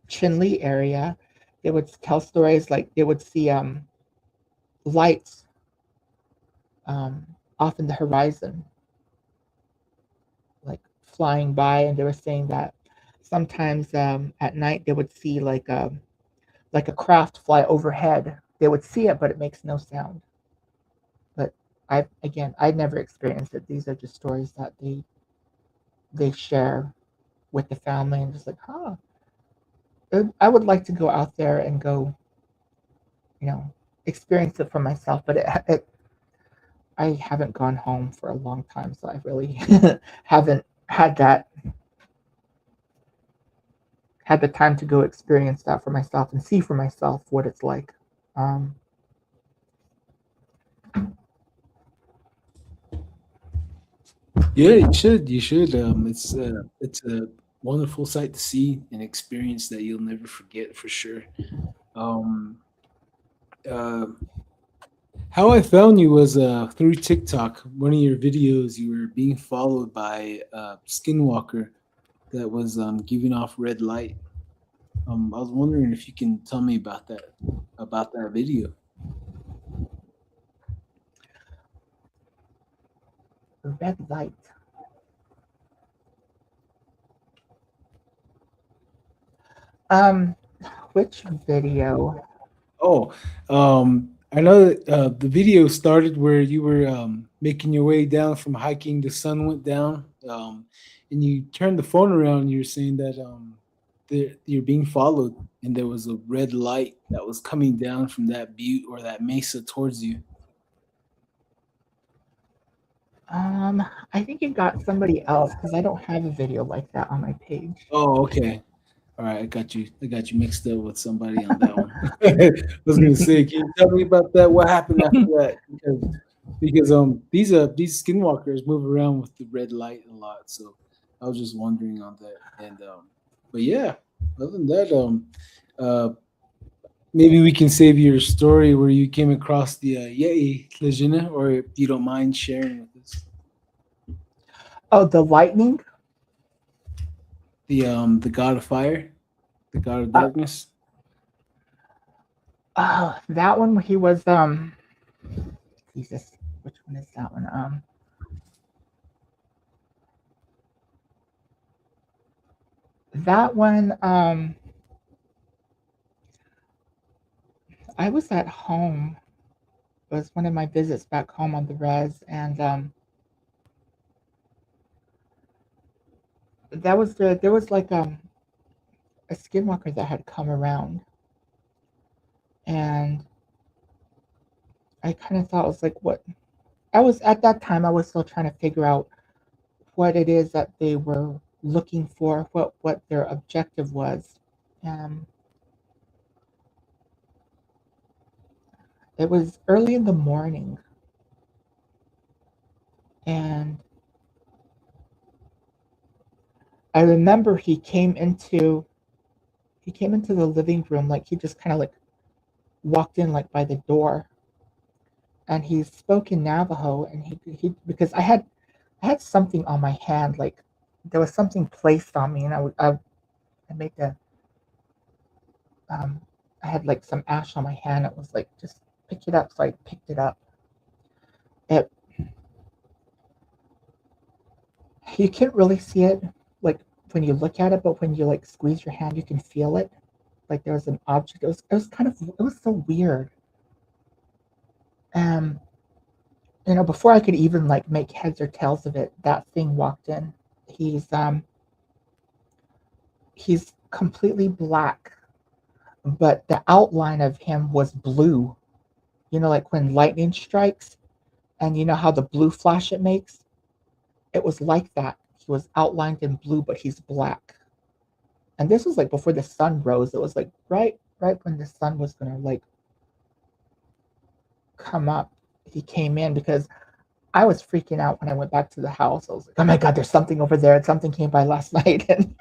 Chinle area, they would tell stories like they would see lights off in the horizon, like flying by, and they were saying that sometimes at night they would see like a craft fly overhead. They would see it, but it makes no sound. But I'd never experienced it. These are just stories that they share with the family, and just like, I would like to go out there and go, experience it for myself. But I haven't gone home for a long time, so I really haven't had the time to go experience that for myself and see for myself what it's like. Yeah, you should. You should. It's a wonderful sight to see, an experience that you'll never forget for sure. Um, uh, how I found you was through TikTok. One of your videos, you were being followed by a skinwalker that was giving off red light. I was wondering if you can tell me about that video. Red light. Which video? Oh, I know that the video started where you were making your way down from hiking. The sun went down, and you turned the phone around. And you're saying that you're being followed, and there was a red light that was coming down from that butte or that mesa towards you. I think you got somebody else because I don't have a video like that on my page. Oh, okay. All right, I got you. I got you mixed up with somebody on that one. I was gonna say, can you tell me about that? What happened after that? Because these skinwalkers move around with the red light a lot, so I was just wondering on that. And but yeah, other than that, uh, maybe we can save your story where you came across the Yeti Legenda, or if you don't mind sharing with us Oh, the lightning. the God of Fire, the God of Uh, Darkness. that one he was Jesus, which one is that one? That one I was at home. It was one of my visits back home on the res, and there was like a skinwalker that had come around, and I kind of thought, I was like, what? I was at that time, I was still trying to figure out what it is that they were looking for, what their objective was. Um, it was early in the morning, and I remember he came into the living room, like he just kind of like walked in like by the door, and he spoke in Navajo, and he because I had something on my hand, like there was something placed on me, and I made the um I had like some ash on my hand. It was like just pick it up, so I picked it up. It You can't really see it like when you look at it, but when you like squeeze your hand, you can feel it. Like there was an object. It was kind of it was so weird. Um, before I could even like make heads or tails of it, that thing walked in. He's um he's completely black, but the outline of him was blue. Like when lightning strikes, and you know how the blue flash it makes? It was like that. He was outlined in blue, but he's black. And this was like before the sun rose. It was like right when the sun was gonna like come up. He came in because I was freaking out when I went back to the house. I was like, oh my god, there's something over there. Something came by last night. And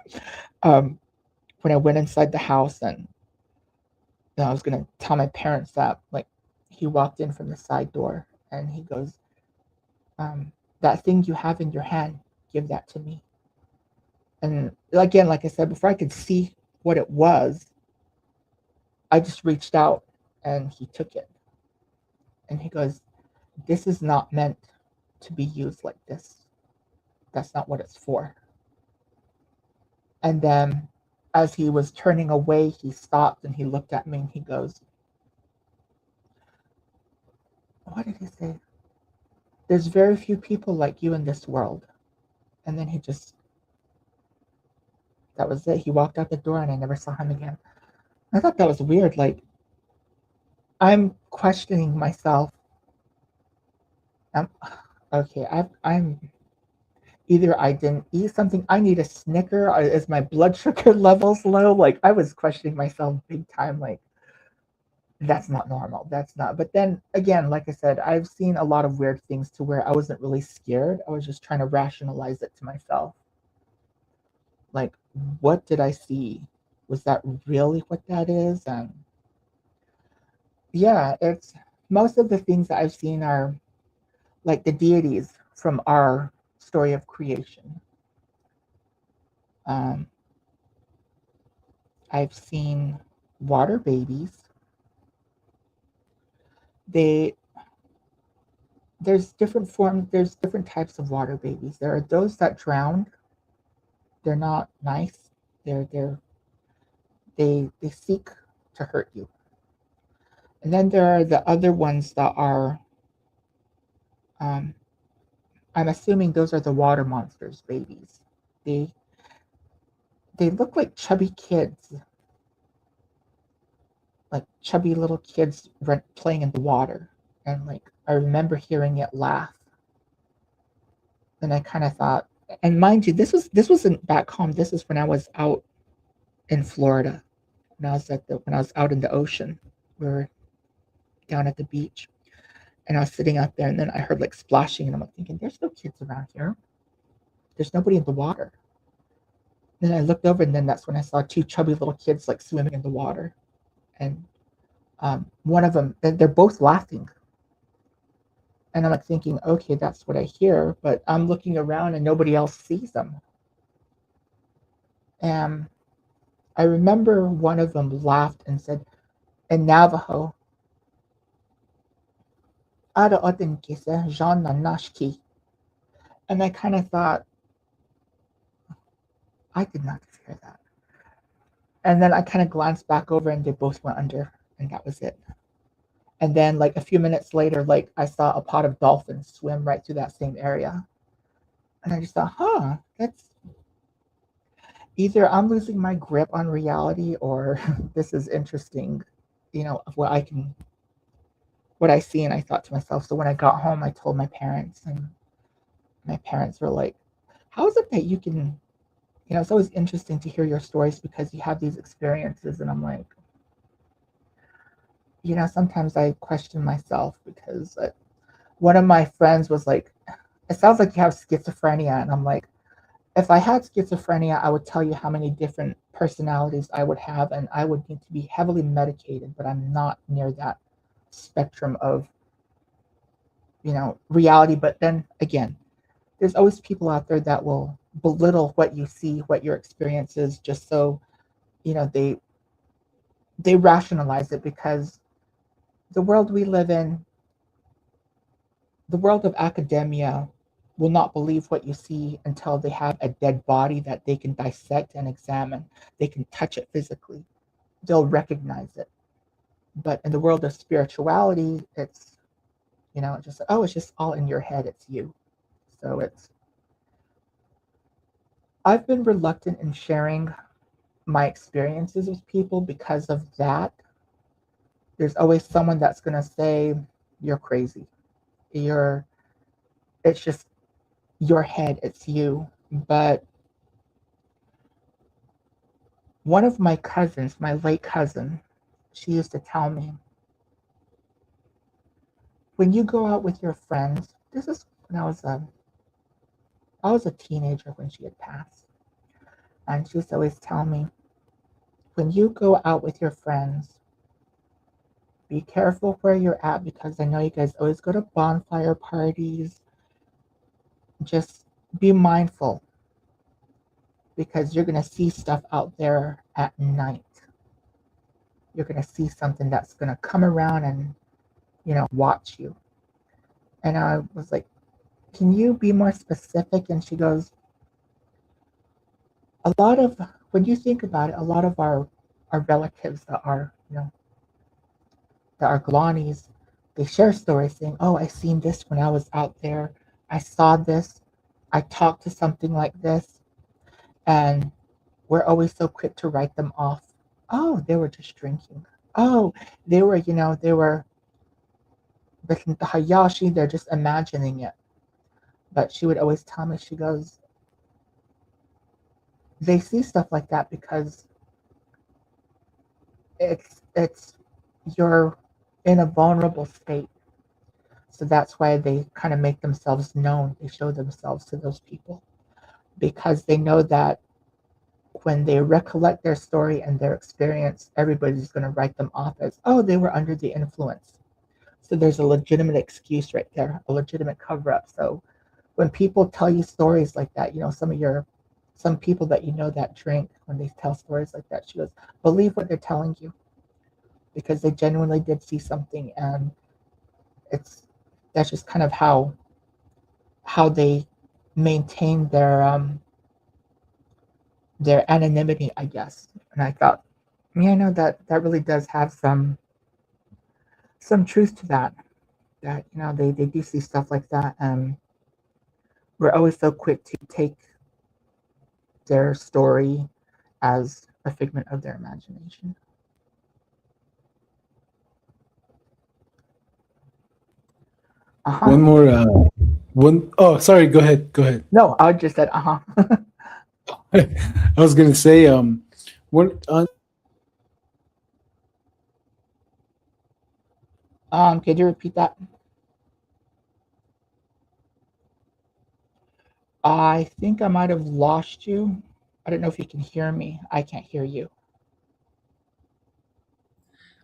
um, when I went inside the house, and I was gonna tell my parents that, like, he walked in from the side door, and he goes, that thing you have in your hand, give that to me. And again, like I said, before I could see what it was, I just reached out and he took it. And he goes, this is not meant to be used like this. That's not what it's for. And then as he was turning away, he stopped and he looked at me and he goes, what did he say? There's very few people like you in this world. And then that was it. He walked out the door and I never saw him again. I thought that was weird. Like, I'm questioning myself. Okay, I'm either I didn't eat something, I need a Snicker, or is my blood sugar levels low? Like, I was questioning myself big time. Like, that's not normal. That's not. But then again, like I said, I've seen a lot of weird things to where I wasn't really scared. I was just trying to rationalize it to myself. Like, what did I see? Was that really what that is? And yeah, it's most of the things that I've seen are like the deities from our story of creation. Um, I've seen water babies. They there's different types of water babies. There are those that drown. They're not nice. They seek to hurt you. And then there are the other ones that are um, I'm assuming those are the water monsters babies. They they look like chubby kids, like chubby little kids playing in the water. And like I remember hearing it laugh. then I kind of thought, and mind you, this wasn't back home. This is when I was out in Florida, when I was out in the ocean. We were down at the beach, and I was sitting out there, and then I heard like splashing, and I'm like thinking, there's no kids around here. There's nobody in the water. Then I looked over, and then that's when I saw two chubby little kids like swimming in the water, and one of them, they're both laughing. And I'm like thinking, okay, that's what I hear, but I'm looking around and nobody else sees them. And I remember one of them laughed and said, in Navajo, Ada Odin Kisa, Jean Nanashki. And I kind of thought, I did not hear that. And then I kind of glanced back over and they both went under, and that was it. And then like a few minutes later, like I saw a pod of dolphins swim right through that same area. And I just thought, that's either I'm losing my grip on reality or this is interesting, of what I see. And I thought to myself, so when I got home, I told my parents, and my parents were like, how is it that you can, it's always interesting to hear your stories because you have these experiences. And I'm like, sometimes I question myself because one of my friends was like, it sounds like you have schizophrenia. And I'm like, if I had schizophrenia, I would tell you how many different personalities I would have, and I would need to be heavily medicated, but I'm not near that spectrum of, reality. But then again, there's always people out there that will belittle what you see, what your experience is, just so, they rationalize it because the world we live in, the world of academia, will not believe what you see until they have a dead body that they can dissect and examine. They can touch it physically. They'll recognize it. But in the world of spirituality, it's, just, it's just all in your head. It's you. So I've been reluctant in sharing my experiences with people because of that. There's always someone that's going to say, you're crazy. It's just your head, it's you. But one of my cousins, my late cousin, she used to tell me, when you go out with your friends, this is when I was a teenager when she had passed. And she used to always tell me, when you go out with your friends, be careful where you're at because I know you guys always go to bonfire parties. Just be mindful because you're going to see stuff out there at night. You're going to see something that's going to come around and, watch you. And I was like, can you be more specific? And she goes, when you think about it, a lot of our relatives that are, that are Galanis, they share stories saying, oh, I seen this when I was out there. I saw this. I talked to something like this. And we're always so quick to write them off. Oh, they were just drinking. Oh, they were the Hayashi, they're just imagining it. But she would always tell me, she goes, they see stuff like that because it's you're in a vulnerable state. So that's why they kind of make themselves known. They show themselves to those people because they know that when they recollect their story and their experience, everybody's going to write them off as, oh, they were under the influence. So there's a legitimate excuse right there, a legitimate cover-up. So when people tell you stories like that, some people that that drink, when they tell stories like that, she goes, believe what they're telling you because they genuinely did see something. And that's just kind of how they maintain their anonymity, I guess. And I thought, yeah, I know that really does have some truth to that. That they do see stuff like that, and we're always so quick to take their story as a figment of their imagination. One more One oh sorry, go ahead. Go ahead. No, I just said, I was gonna say one Could you repeat that? I think I might have lost you. I don't know if you can hear me. I can't hear you.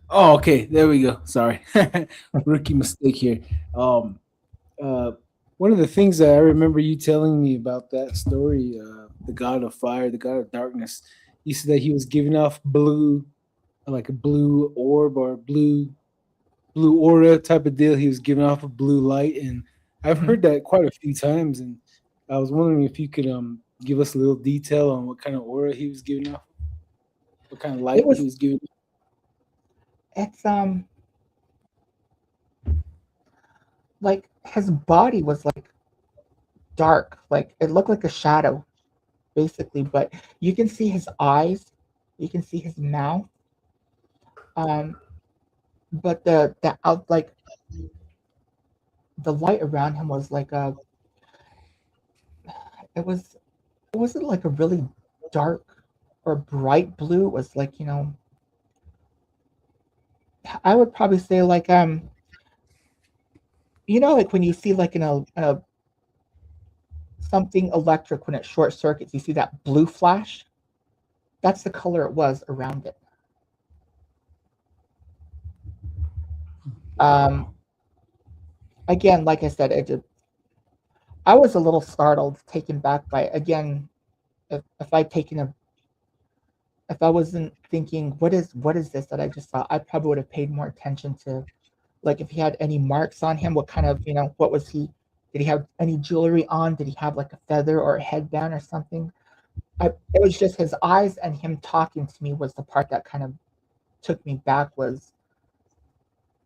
oh okay, there we go. Sorry. Rookie mistake here. Um uh one of the things that I remember you telling me about that story, the god of fire, the god of darkness, you said that he was giving off blue, like a blue orb or blue aura type of deal. He was giving off a blue light, and I've Mhm. heard that quite a few times. And I was wondering if you could give us a little detail on what kind of aura he was giving off, what kind of It light he was. was giving. It's like his body was like dark, like it looked like a shadow, basically. But you can see his eyes, you can see his mouth. Um, but the out like the light around him was like a. It was. It wasn't like a really dark or bright blue. It was like I would probably say like like when you see like in a something electric when it short circuits, you see that blue flash. That's the color it was around it. Um, Again, like I said, I was a little startled, taken back by again. If I'd taken a, if I wasn't thinking, what is this that I just saw, I probably would have paid more attention to, like if he had any marks on him, what kind of, what was he? Did he have any jewelry on? Did he have like a feather or a headband or something? It was just his eyes and him talking to me was the part that kind of took me back. Was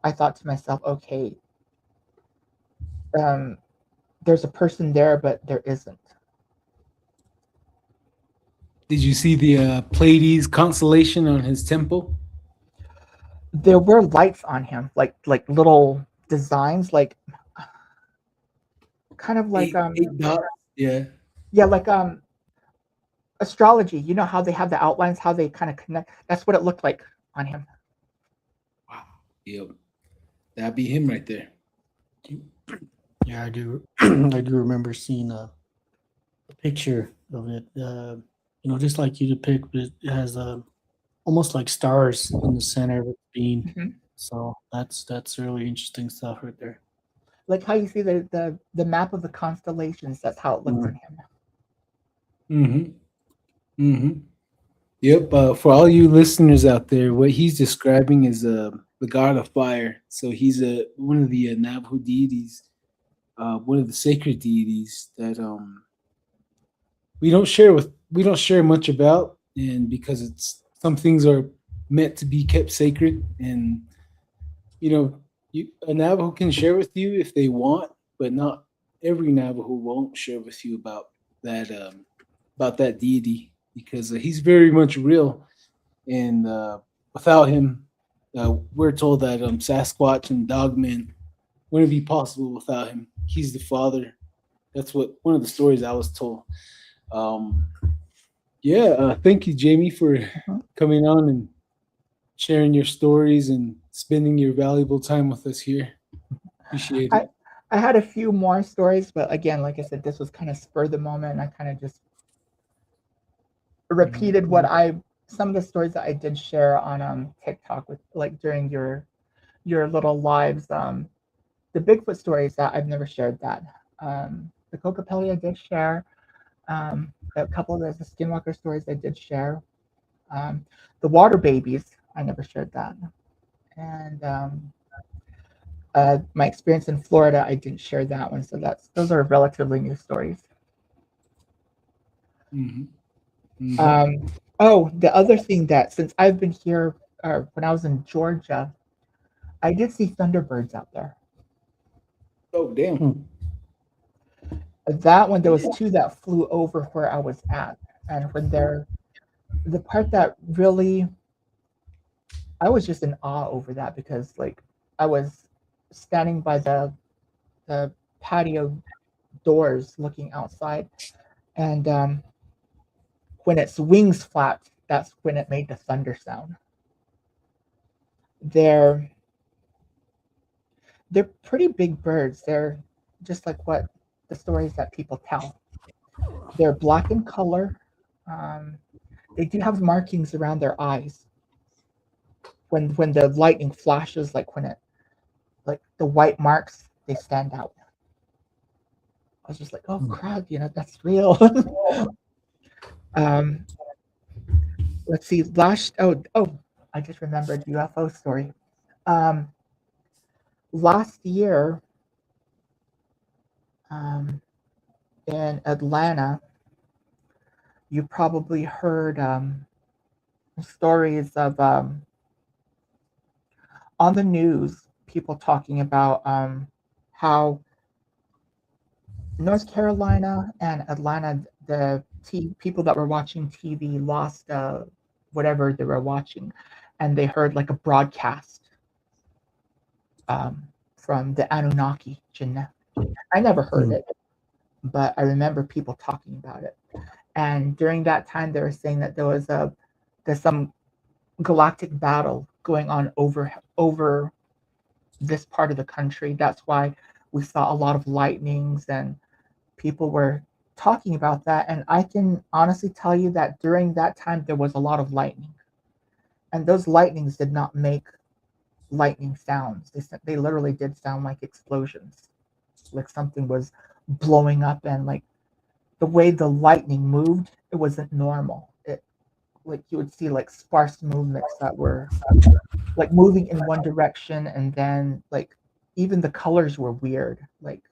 I thought to myself, okay, um, there's a person there, but there isn't. Did you see the Pleiades constellation on his temple? There were lights on him, like little designs, like kind of like Eight dots. Yeah. yeah, like astrology. You know how they have the outlines, how they kind of connect. That's what it looked like on him. Wow. Yep. That'd be him right there. Yeah, I do. I do remember seeing a picture of it. Just like you depict, it has almost like stars in the center of its being. Mhm. So that's really interesting stuff right there. Like how you see the map of the constellations. That's how it looks on him. Mm-hmm. Mm-hmm. Yep. For all you listeners out there, what he's describing is the god of fire. So he's one of the Navajo deities, one of the sacred deities that we don't share much about, and because it's some things are meant to be kept sacred, and a Navajo can share with you if they want, but not every Navajo won't share with you that about that deity because he's very much real, and without him, we're told that Sasquatch and Dogman wouldn't be possible without him. He's the father. That's what one of the stories I was told. Um, yeah, thank you, Jamie, for Mhm. coming on and sharing your stories and spending your valuable time with us here. Appreciate I it. I had a few more stories, but again, like I said, this was kind of spur of the moment. And I kind of just repeated what some of the stories that I did share on TikTok with like during your little lives. The Bigfoot stories that I've never shared that. The Kokopelli I did share. A couple of the Skinwalker stories I did share. The Water Babies I never shared that. And my experience in Florida I didn't share that one. So those are relatively new stories. Mm-hmm. Mm-hmm. Oh, the other thing that since I've been here, when I was in Georgia, I did see thunderbirds out there. Oh, damn. That one, there was two that flew over where I was at, and the part that really, I was just in awe over that because like I was standing by the patio doors looking outside. And when its wings flapped, that's when it made the thunder sound. They're they're pretty big birds. They're just like what the stories that people tell. They're black in color. Um, they do have markings around their eyes when the lightning flashes, like when it like the white marks, they stand out. I was just like, oh crap, that's real. um, let's see. I just remembered UFO story. Um, last year, in Atlanta, you probably heard stories of on the news, people talking about how North Carolina and Atlanta, the people that were watching TV lost whatever they were watching, and they heard like a broadcast from the Anunnaki. I never heard it, but I remember people talking about it. And during that time, they were saying that there's some galactic battle going on over this part of the country. That's why we saw a lot of lightnings, and people were talking about that. And I can honestly tell you that during that time there was a lot of lightning, and those lightnings did not make lightning sounds. They literally did sound like explosions, like something was blowing up, and like the way the lightning moved, it wasn't normal. It like you would see like sparse movements that were like moving in one direction, and then like even the colors were weird. Like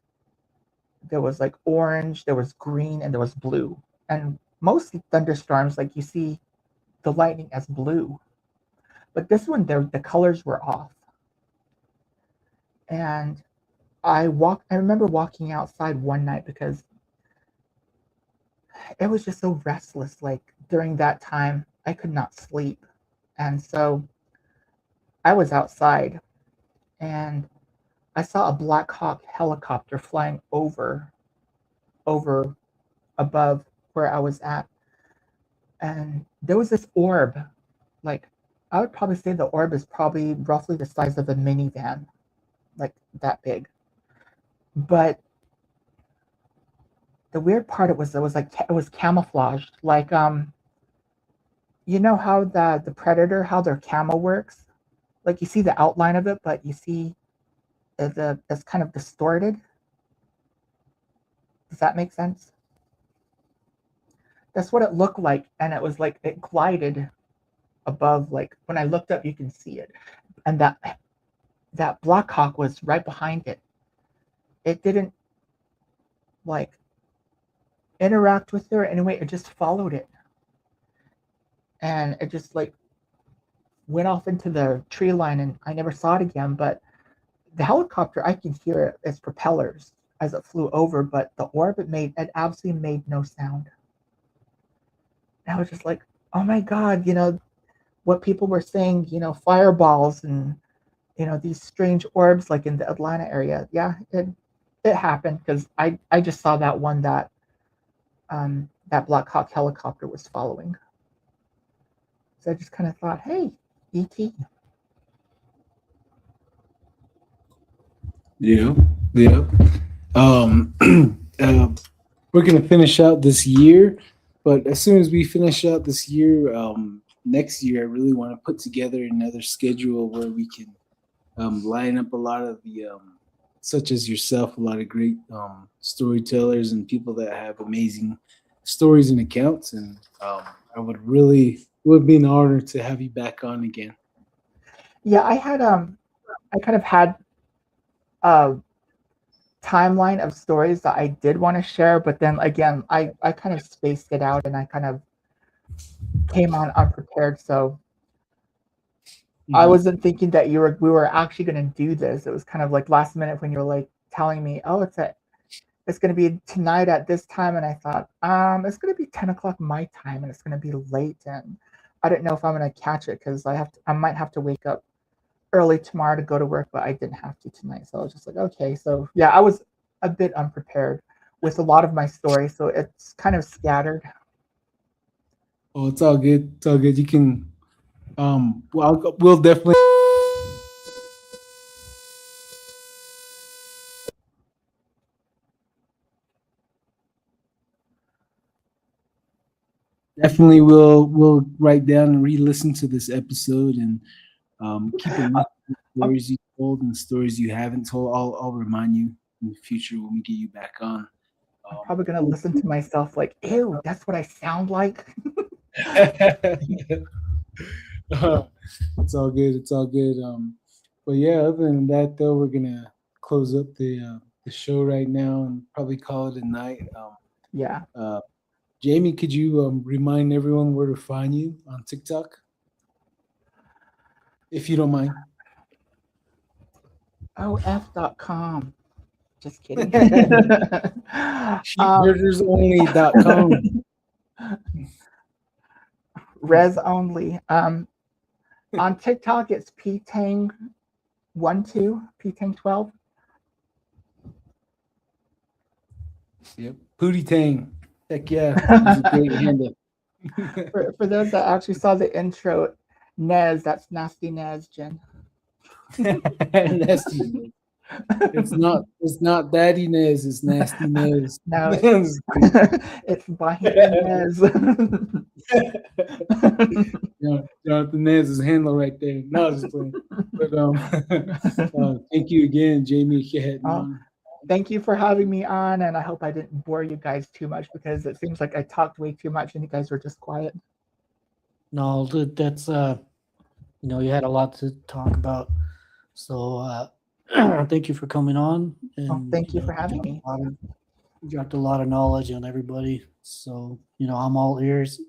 there was like orange, there was green, and there was blue. And most thunderstorms, like you see the lightning as blue, but this one the colors were off. And I remember walking outside one night because it was just so restless. Like during that time, I could not sleep. And so I was outside and I saw a Black Hawk helicopter flying over above where I was at. And there was this orb. Like I would probably say the orb is probably roughly the size of a minivan, like that big. But the weird part it was camouflaged. Like you know how the predator, how their camo works? Like you see the outline of it, but you see it's kind of distorted. Does that make sense? That's what it looked like, and it was like it glided above. Like when I looked up, you can see it, and that Black Hawk was right behind it. It didn't like interact with her anyway. It just followed it, and it just like went off into the tree line, and I never saw it again. But the helicopter, I can hear its propellers as it flew over, but the orb it absolutely made no sound. And I was just like, oh my God, what people were saying, fireballs and, these strange orbs like in the Atlanta area. Yeah, it happened because I just saw that one that Black Hawk helicopter was following. So I just kind of thought, hey, E.T. Yeah. We're gonna finish out this year, but as soon as we finish out this year, next year I really want to put together another schedule where we can line up a lot of the such as yourself, a lot of great storytellers and people that have amazing stories and accounts, and would be an honor to have you back on again. Yeah, I kind of had a timeline of stories that I did want to share, but then again, I kind of spaced it out and I kind of came on unprepared. So I wasn't thinking that we were actually going to do this. It was kind of like last minute when you were like telling me, oh, it's going to be tonight at this time. And I thought, it's going to be 10 o'clock my time and it's going to be late. And I didn't know if I'm going to catch it because I might have to wake up early tomorrow to go to work, but I didn't have to tonight. So I was just like, okay. So yeah, I was a bit unprepared. with a lot of my stories, so it's kind of scattered. Oh, it's all good. It's all good. You can. We'll definitely. Definitely, we'll write down and re-listen to this episode and keep a list of stories you told and stories you haven't told. I'll remind you in the future when we get you back on. I'm probably gonna listen to myself like, ew, that's what I sound like. It's all good. It's all good. But yeah, other than that, though, we're gonna close up the show right now and probably call it a night. Yeah. Jamie, could you remind everyone where to find you on TikTok, if you don't mind? OF.com. Just kidding. Sheepherdersonly.com. Res only. On TikTok, it's ptang12, ptang12. Yep. Pootie Tang. Heck yeah. He's a great handle. For those that actually saw the intro, Nez, that's Nasty Nez, Jen. Nasty Nez. It's not Daddy Nez, it's Nasty Nez. No, it's Bahia Nez. Jonathan Nez's handle right there. No, just playing. But thank you again, Jamie. Thank you for having me on, and I hope I didn't bore you guys too much because it seems like I talked way too much and you guys were just quiet. No, that's you had a lot to talk about. So thank you for coming on. And thank you for having me. You dropped a lot of knowledge on everybody. So, I'm all ears.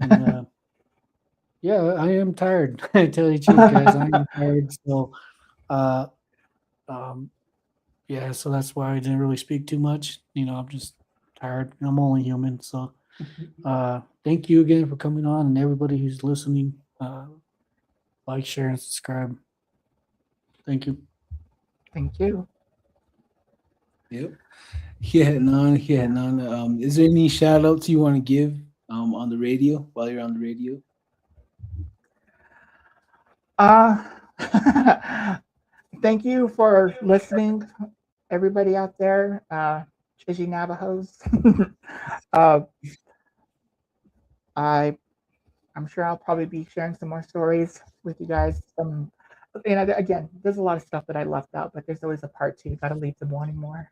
And, yeah, I am tired. I tell you the truth, guys. I am tired. So yeah, so that's why I didn't really speak too much. I'm just tired. I'm only human. So thank you again for coming on, and everybody who's listening. Like, share, and subscribe. Thank you. Thank you. Yep. Hitting on. Is there any shout outs you want to give on the radio while you're on the radio? Thank you for listening, everybody out there. Chiji Navajos. I'm sure I'll probably be sharing some more stories with you guys. Again, there's a lot of stuff that I left out, but there's always a part 2. You gotta leave them wanting more.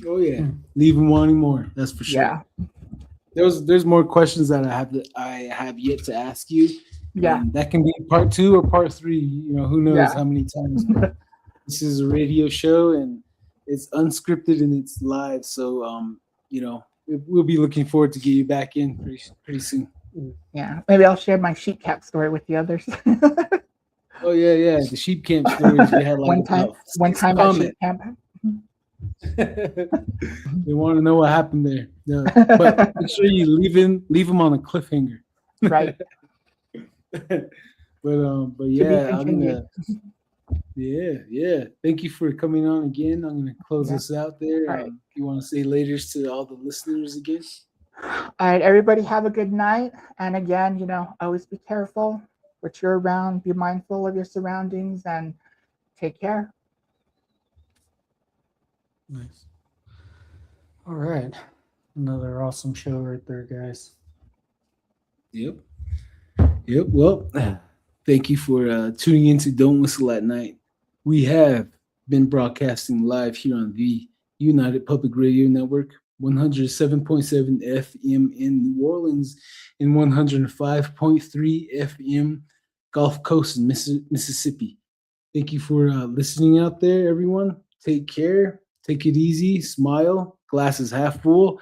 Oh yeah, leave them wanting more. That's for sure. Yeah. There's more questions that I have yet to ask you. Yeah. And that can be part 2 or part 3. Who knows how many times. But this is a radio show and it's unscripted and it's live. So we'll be looking forward to get you back in pretty soon. Yeah, maybe I'll share my sheep cap story with the others. Oh yeah, the sheep camp stories we had one time at sheep camp. They want to know what happened there. No, but make sure you leave them on a cliffhanger. Right. But yeah, yeah. Thank you for coming on again. I'm gonna close this out there. Right. You want to say laters to all the listeners again? All right, everybody have a good night. And again, always be careful what you're around, be mindful of your surroundings, and take care. Nice. All right. Another awesome show right there, guys. Yep. Well, thank you for tuning in to Don't Whistle at Night. We have been broadcasting live here on the United Public Radio Network, 107.7 FM in New Orleans and 105.3 FM Gulf Coast in Mississippi. Thank you for listening out there, everyone. Take care. Take it easy. Smile. Glass is half full.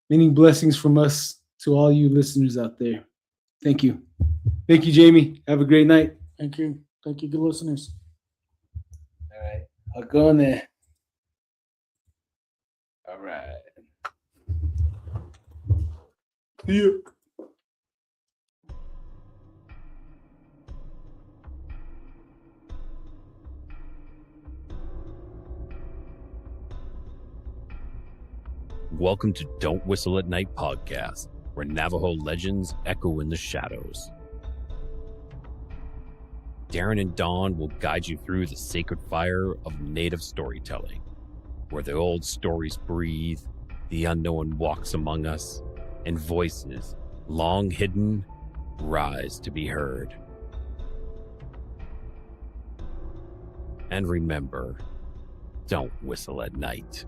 Many blessings from us to all you listeners out there. Thank you. Thank you, Jamie. Have a great night. Thank you. Thank you, good listeners. All right. I'll go on there. All right. Yeah. Welcome to Don't Whistle at Night podcast, where Navajo legends echo in the shadows. Darren and Dawn will guide you through the sacred fire of Native storytelling, where the old stories breathe, the unknown walks among us, and voices, long hidden, rise to be heard. And remember, don't whistle at night.